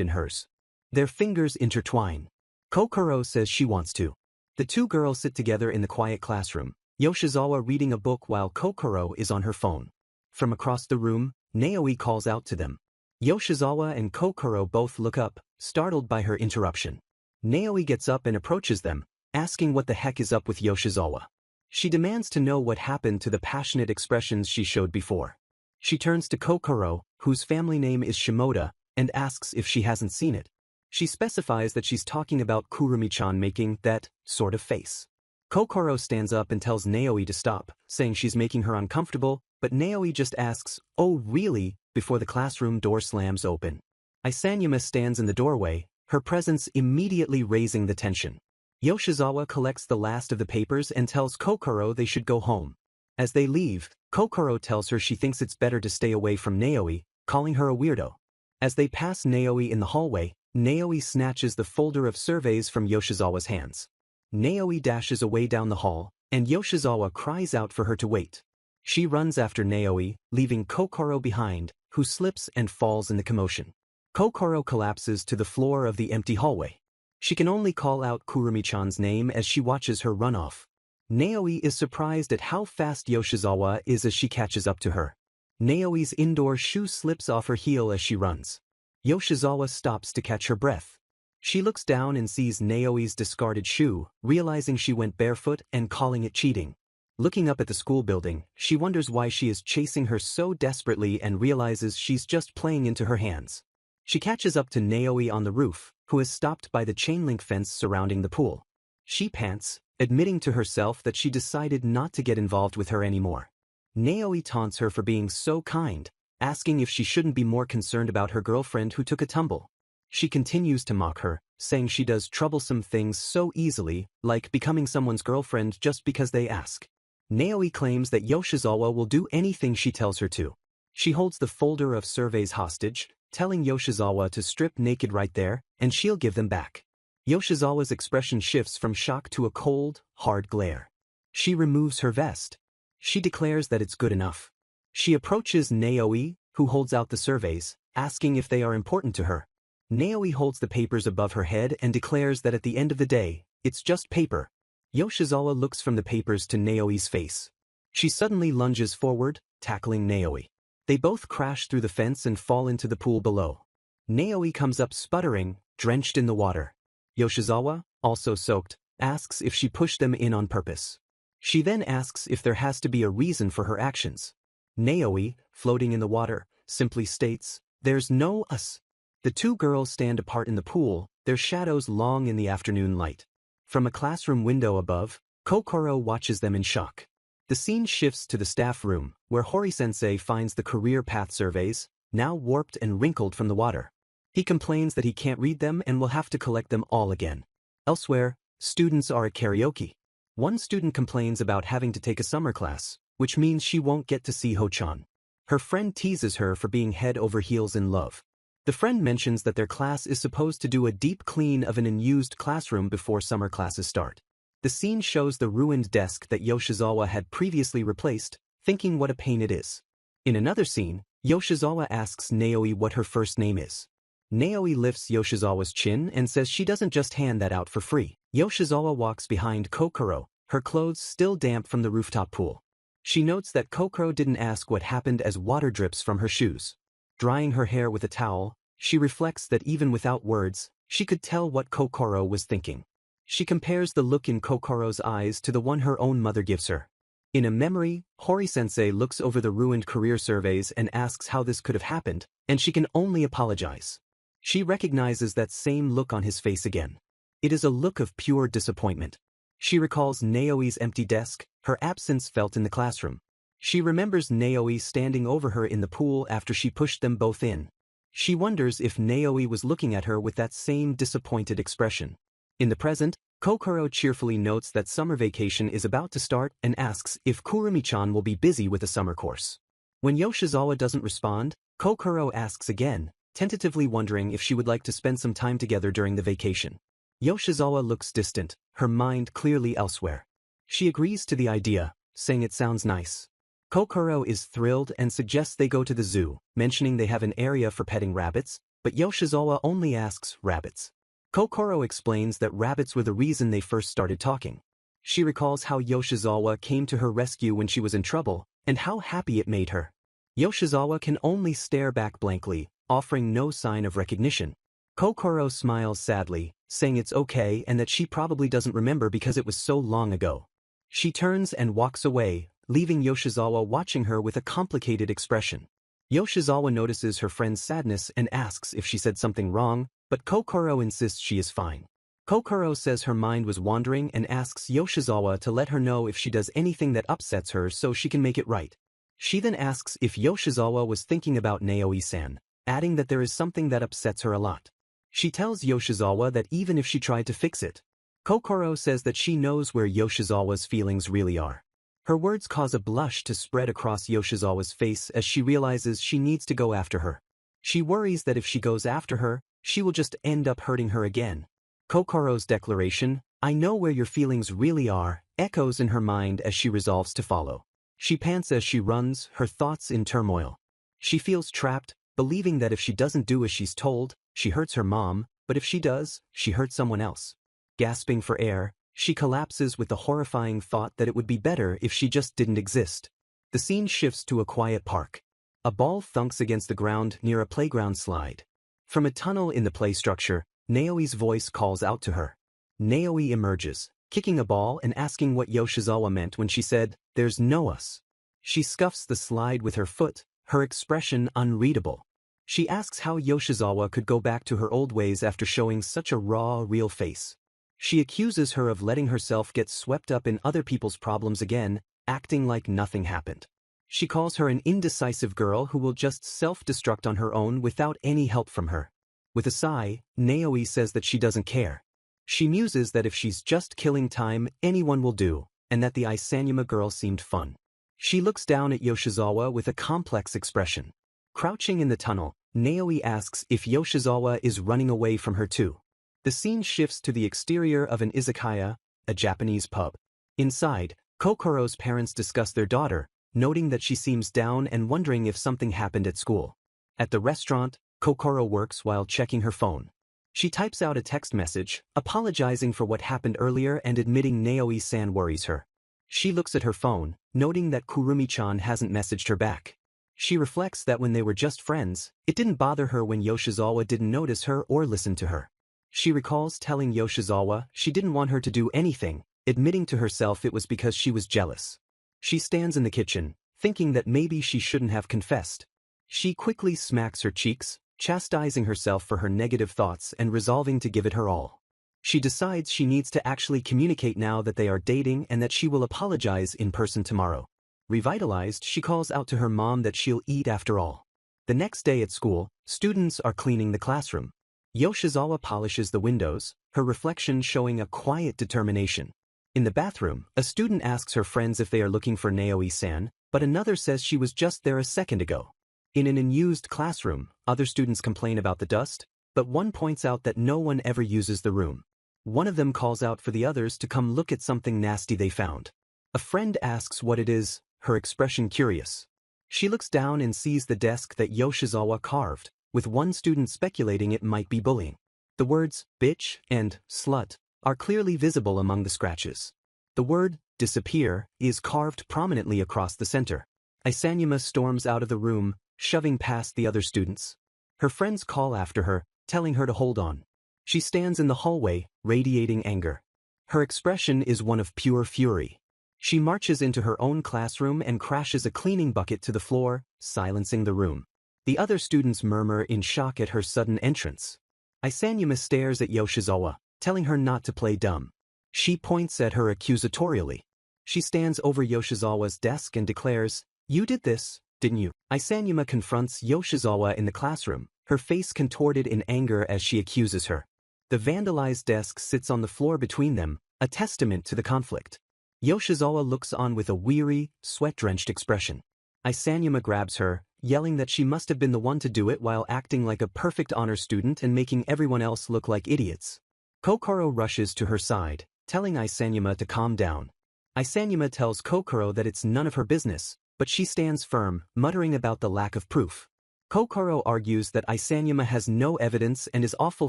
in hers. Their fingers intertwine. Kokoro says she wants to. The two girls sit together in the quiet classroom, Yoshizawa reading a book while Kokoro is on her phone. From across the room, Naoi calls out to them. Yoshizawa and Kokoro both look up, startled by her interruption. Naoi gets up and approaches them, asking what the heck is up with Yoshizawa. She demands to know what happened to the passionate expressions she showed before. She turns to Kokoro, whose family name is Shimoda, and asks if she hasn't seen it. She specifies that she's talking about Kurumi-chan making that sort of face. Kokoro stands up and tells Naoi to stop, saying she's making her uncomfortable, but Naoi just asks, "Oh really?" before the classroom door slams open. Isanyama stands in the doorway, her presence immediately raising the tension. Yoshizawa collects the last of the papers and tells Kokoro they should go home. As they leave, Kokoro tells her she thinks it's better to stay away from Naoi, calling her a weirdo. As they pass Naoi in the hallway, Naoi snatches the folder of surveys from Yoshizawa's hands. Naoi dashes away down the hall, and Yoshizawa cries out for her to wait. She runs after Naoi, leaving Kokoro behind, who slips and falls in the commotion. Kokoro collapses to the floor of the empty hallway. She can only call out Kurumi-chan's name as she watches her run off. Naoi is surprised at how fast Yoshizawa is as she catches up to her. Naoi's indoor shoe slips off her heel as she runs. Yoshizawa stops to catch her breath. She looks down and sees Naoi's discarded shoe, realizing she went barefoot and calling it cheating. Looking up at the school building, she wonders why she is chasing her so desperately and realizes she's just playing into her hands. She catches up to Naoi on the roof, who is stopped by the chain-link fence surrounding the pool. She pants, admitting to herself that she decided not to get involved with her anymore. Naoi taunts her for being so kind, asking if she shouldn't be more concerned about her girlfriend who took a tumble. She continues to mock her, saying she does troublesome things so easily, like becoming someone's girlfriend just because they ask. Naoi claims that Yoshizawa will do anything she tells her to. She holds the folder of surveys hostage, telling Yoshizawa to strip naked right there, and she'll give them back. Yoshizawa's expression shifts from shock to a cold, hard glare. She removes her vest. She declares that it's good enough. She approaches Naoi, who holds out the surveys, asking if they are important to her. Naoi holds the papers above her head and declares that at the end of the day, it's just paper. Yoshizawa looks from the papers to Naoi's face. She suddenly lunges forward, tackling Naoi. They both crash through the fence and fall into the pool below. Naoi comes up sputtering, drenched in the water. Yoshizawa, also soaked, asks if she pushed them in on purpose. She then asks if there has to be a reason for her actions. Naoi, floating in the water, simply states, "There's no us." The two girls stand apart in the pool, their shadows long in the afternoon light. From a classroom window above, Kokoro watches them in shock. The scene shifts to the staff room, where Hori-sensei finds the career path surveys, now warped and wrinkled from the water. He complains that he can't read them and will have to collect them all again. Elsewhere, students are at karaoke. One student complains about having to take a summer class, which means she won't get to see Ho-chan. Her friend teases her for being head over heels in love. The friend mentions that their class is supposed to do a deep clean of an unused classroom before summer classes start. The scene shows the ruined desk that Yoshizawa had previously replaced, thinking what a pain it is. In another scene, Yoshizawa asks Naoi what her first name is. Naoi lifts Yoshizawa's chin and says she doesn't just hand that out for free. Yoshizawa walks behind Kokoro, her clothes still damp from the rooftop pool. She notes that Kokoro didn't ask what happened as water drips from her shoes. Drying her hair with a towel, she reflects that even without words, she could tell what Kokoro was thinking. She compares the look in Kokoro's eyes to the one her own mother gives her. In a memory, Hori-sensei looks over the ruined career surveys and asks how this could have happened, and she can only apologize. She recognizes that same look on his face again. It is a look of pure disappointment. She recalls Naoi's empty desk, her absence felt in the classroom. She remembers Naoi standing over her in the pool after she pushed them both in. She wonders if Naoi was looking at her with that same disappointed expression. In the present, Kokoro cheerfully notes that summer vacation is about to start and asks if Kurumi-chan will be busy with a summer course. When Yoshizawa doesn't respond, Kokoro asks again, tentatively wondering if she would like to spend some time together during the vacation. Yoshizawa looks distant, her mind clearly elsewhere. She agrees to the idea, saying it sounds nice. Kokoro is thrilled and suggests they go to the zoo, mentioning they have an area for petting rabbits, but Yoshizawa only asks rabbits. Kokoro explains that rabbits were the reason they first started talking. She recalls how Yoshizawa came to her rescue when she was in trouble, and how happy it made her. Yoshizawa can only stare back blankly, offering no sign of recognition. Kokoro smiles sadly, saying it's okay and that she probably doesn't remember because it was so long ago. She turns and walks away, leaving Yoshizawa watching her with a complicated expression. Yoshizawa notices her friend's sadness and asks if she said something wrong, but Kokoro insists she is fine. Kokoro says her mind was wandering and asks Yoshizawa to let her know if she does anything that upsets her so she can make it right. She then asks if Yoshizawa was thinking about Naoi-san, adding that there is something that upsets her a lot. She tells Yoshizawa that even if she tried to fix it, Kokoro says that she knows where Yoshizawa's feelings really are. Her words cause a blush to spread across Yoshizawa's face as she realizes she needs to go after her. She worries that if she goes after her, she will just end up hurting her again. Kokoro's declaration, "I know where your feelings really are," echoes in her mind as she resolves to follow. She pants as she runs, her thoughts in turmoil. She feels trapped, believing that if she doesn't do as she's told, she hurts her mom, but if she does, she hurts someone else. Gasping for air, she collapses with the horrifying thought that it would be better if she just didn't exist. The scene shifts to a quiet park. A ball thunks against the ground near a playground slide. From a tunnel in the play structure, Naoi's voice calls out to her. Naoi emerges, kicking a ball and asking what Yoshizawa meant when she said, "There's no us." She scuffs the slide with her foot, her expression unreadable. She asks how Yoshizawa could go back to her old ways after showing such a raw, real face. She accuses her of letting herself get swept up in other people's problems again, acting like nothing happened. She calls her an indecisive girl who will just self-destruct on her own without any help from her. With a sigh, Naoi says that she doesn't care. She muses that if she's just killing time, anyone will do, and that the Isanuma girl seemed fun. She looks down at Yoshizawa with a complex expression. Crouching in the tunnel, Naoi asks if Yoshizawa is running away from her too. The scene shifts to the exterior of an izakaya, a Japanese pub. Inside, Kokoro's parents discuss their daughter, noting that she seems down and wondering if something happened at school. At the restaurant, Kokoro works while checking her phone. She types out a text message, apologizing for what happened earlier and admitting Naoi-san worries her. She looks at her phone, noting that Kurumi-chan hasn't messaged her back. She reflects that when they were just friends, it didn't bother her when Yoshizawa didn't notice her or listen to her. She recalls telling Yoshizawa she didn't want her to do anything, admitting to herself it was because she was jealous. She stands in the kitchen, thinking that maybe she shouldn't have confessed. She quickly smacks her cheeks, chastising herself for her negative thoughts and resolving to give it her all. She decides she needs to actually communicate now that they are dating and that she will apologize in person tomorrow. Revitalized, she calls out to her mom that she'll eat after all. The next day at school, students are cleaning the classroom. Yoshizawa polishes the windows, her reflection showing a quiet determination. In the bathroom, a student asks her friends if they are looking for Naoi-san, but another says she was just there a second ago. In an unused classroom, other students complain about the dust, but one points out that no one ever uses the room. One of them calls out for the others to come look at something nasty they found. A friend asks what it is, her expression curious. She looks down and sees the desk that Yoshizawa carved, with one student speculating it might be bullying. The words, bitch and slut, are clearly visible among the scratches. The word, disappear, is carved prominently across the center. Isanuma storms out of the room, shoving past the other students. Her friends call after her, telling her to hold on. She stands in the hallway, radiating anger. Her expression is one of pure fury. She marches into her own classroom and crashes a cleaning bucket to the floor, silencing the room. The other students murmur in shock at her sudden entrance. Isanuma stares at Yoshizawa, telling her not to play dumb. She points at her accusatorially. She stands over Yoshizawa's desk and declares, "You did this, didn't you?" Isanuma confronts Yoshizawa in the classroom, her face contorted in anger as she accuses her. The vandalized desk sits on the floor between them, a testament to the conflict. Yoshizawa looks on with a weary, sweat-drenched expression. Isanuma grabs her, yelling that she must have been the one to do it while acting like a perfect honor student and making everyone else look like idiots. Kokoro rushes to her side, telling Isanuma to calm down. Isanuma tells Kokoro that it's none of her business, but she stands firm, muttering about the lack of proof. Kokoro argues that Isanuma has no evidence and is awful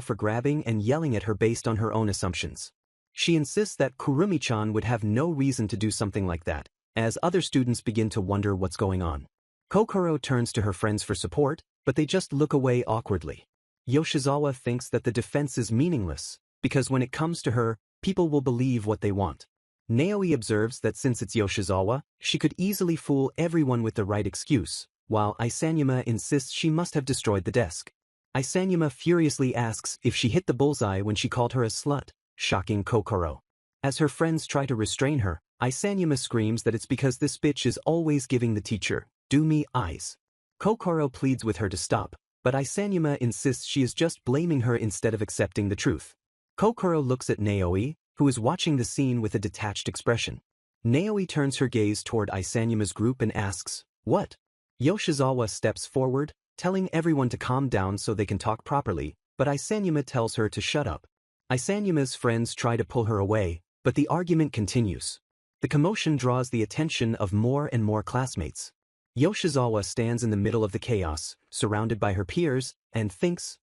for grabbing and yelling at her based on her own assumptions. She insists that Kurumi-chan would have no reason to do something like that, as other students begin to wonder what's going on. Kokoro turns to her friends for support, but they just look away awkwardly. Yoshizawa thinks that the defense is meaningless, because when it comes to her, people will believe what they want. Naoi observes that since it's Yoshizawa, she could easily fool everyone with the right excuse, while Isanuma insists she must have destroyed the desk. Isanuma furiously asks if she hit the bullseye when she called her a slut, shocking Kokoro. As her friends try to restrain her, Isanuma screams that it's because this bitch is always giving the teacher, "Do me eyes." Kokoro pleads with her to stop, but Isanuma insists she is just blaming her instead of accepting the truth. Kokoro looks at Naoi, who is watching the scene with a detached expression. Naoi turns her gaze toward Isanuma's group and asks, "What?" Yoshizawa steps forward, telling everyone to calm down so they can talk properly, but Isanuma tells her to shut up. Isanuma's friends try to pull her away, but the argument continues. The commotion draws the attention of more and more classmates. Yoshizawa stands in the middle of the chaos, surrounded by her peers, and thinks,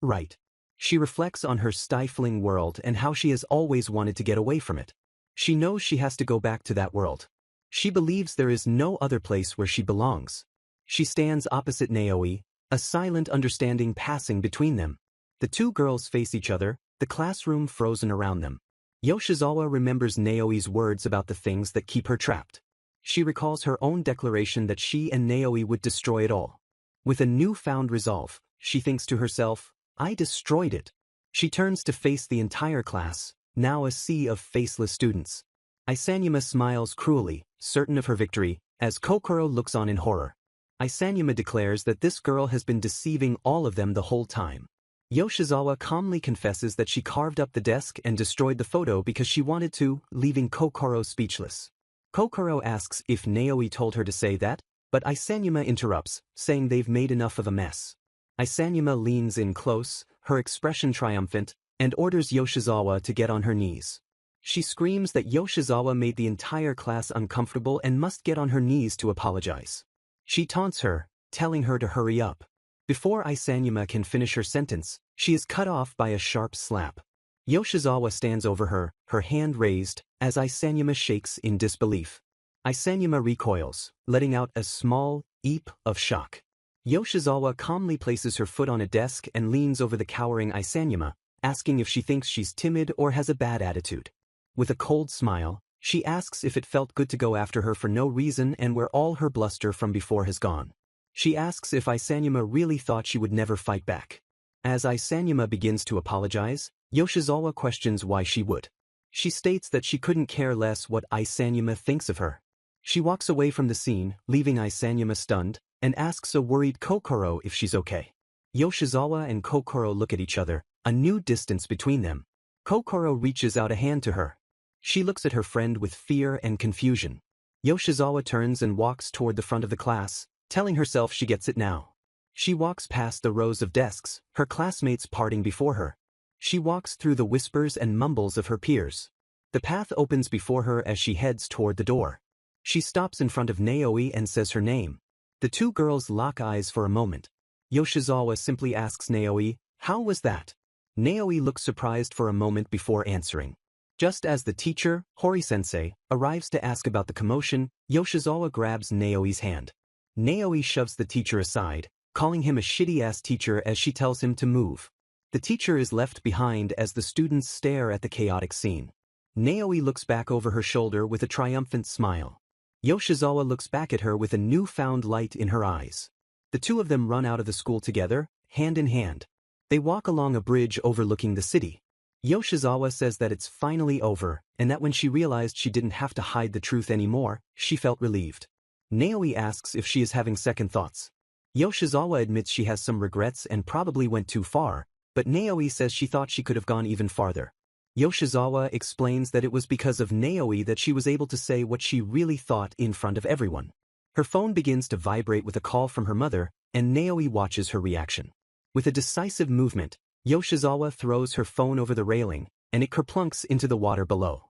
right. She reflects on her stifling world and how she has always wanted to get away from it. She knows she has to go back to that world. She believes there is no other place where she belongs. She stands opposite Naoi, a silent understanding passing between them. The two girls face each other, the classroom frozen around them. Yoshizawa remembers Naoi's words about the things that keep her trapped. She recalls her own declaration that she and Naoi would destroy it all. With a newfound resolve, she thinks to herself, "I destroyed it." She turns to face the entire class, now a sea of faceless students. Isanuma smiles cruelly, certain of her victory, as Kokoro looks on in horror. Isanuma declares that this girl has been deceiving all of them the whole time. Yoshizawa calmly confesses that she carved up the desk and destroyed the photo because she wanted to, leaving Kokoro speechless. Kokoro asks if Naoi told her to say that, but Isanuma interrupts, saying they've made enough of a mess. Isanuma leans in close, her expression triumphant, and orders Yoshizawa to get on her knees. She screams that Yoshizawa made the entire class uncomfortable and must get on her knees to apologize. She taunts her, telling her to hurry up. Before Isanuma can finish her sentence, she is cut off by a sharp slap. Yoshizawa stands over her, her hand raised, as Isanuma shakes in disbelief. Isanuma recoils, letting out a small eep of shock. Yoshizawa calmly places her foot on a desk and leans over the cowering Isanuma, asking if she thinks she's timid or has a bad attitude. With a cold smile, she asks if it felt good to go after her for no reason and where all her bluster from before has gone. She asks if Isanuma really thought she would never fight back. As Isanuma begins to apologize, Yoshizawa questions why she would. She states that she couldn't care less what Isanuma thinks of her. She walks away from the scene, leaving Isanuma stunned, and asks a worried Kokoro if she's okay. Yoshizawa and Kokoro look at each other, a new distance between them. Kokoro reaches out a hand to her. She looks at her friend with fear and confusion. Yoshizawa turns and walks toward the front of the class, telling herself she gets it now. She walks past the rows of desks, her classmates parting before her. She walks through the whispers and mumbles of her peers. The path opens before her as she heads toward the door. She stops in front of Naoi and says her name. The two girls lock eyes for a moment. Yoshizawa simply asks Naoi, "How was that?" Naoi looks surprised for a moment before answering. Just as the teacher, Hori-sensei, arrives to ask about the commotion, Yoshizawa grabs Naoi's hand. Naoi shoves the teacher aside, calling him a shitty-ass teacher as she tells him to move. The teacher is left behind as the students stare at the chaotic scene. Naoi looks back over her shoulder with a triumphant smile. Yoshizawa looks back at her with a newfound light in her eyes. The two of them run out of the school together, hand in hand. They walk along a bridge overlooking the city. Yoshizawa says that it's finally over, and that when she realized she didn't have to hide the truth anymore, she felt relieved. Naoi asks if she is having second thoughts. Yoshizawa admits she has some regrets and probably went too far, but Naoi says she thought she could have gone even farther. Yoshizawa explains that it was because of Naoi that she was able to say what she really thought in front of everyone. Her phone begins to vibrate with a call from her mother, and Naoi watches her reaction. With a decisive movement, Yoshizawa throws her phone over the railing, and it kerplunks into the water below.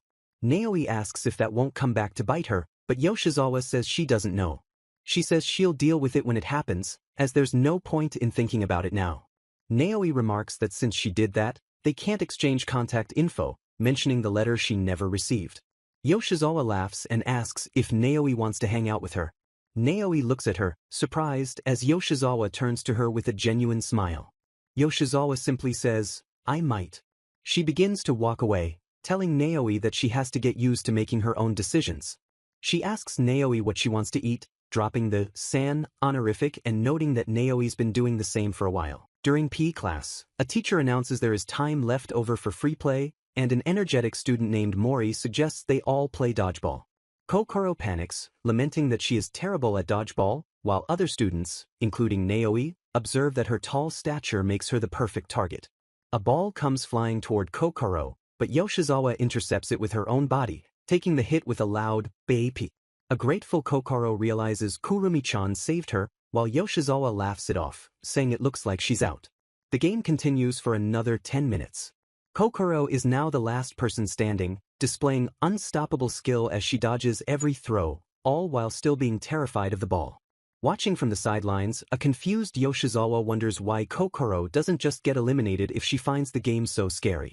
Naoi asks if that won't come back to bite her, but Yoshizawa says she doesn't know. She says she'll deal with it when it happens, as there's no point in thinking about it now. Naoi remarks that since she did that, they can't exchange contact info, mentioning the letter she never received. Yoshizawa laughs and asks if Naoi wants to hang out with her. Naoi looks at her, surprised, as Yoshizawa turns to her with a genuine smile. Yoshizawa simply says, "I might." She begins to walk away, telling Naoi that she has to get used to making her own decisions. She asks Naoi what she wants to eat, dropping the "san" honorific and noting that Naoi's been doing the same for a while. During PE class, a teacher announces there is time left over for free play, and an energetic student named Mori suggests they all play dodgeball. Kokoro panics, lamenting that she is terrible at dodgeball, while other students, including Naoi, observe that her tall stature makes her the perfect target. A ball comes flying toward Kokoro, but Yoshizawa intercepts it with her own body, taking the hit with a loud "bae-pi." A grateful Kokoro realizes Kurumi-chan saved her, while Yoshizawa laughs it off, saying it looks like she's out. The game continues for another 10 minutes. Kokoro is now the last person standing, displaying unstoppable skill as she dodges every throw, all while still being terrified of the ball. Watching from the sidelines, a confused Yoshizawa wonders why Kokoro doesn't just get eliminated if she finds the game so scary.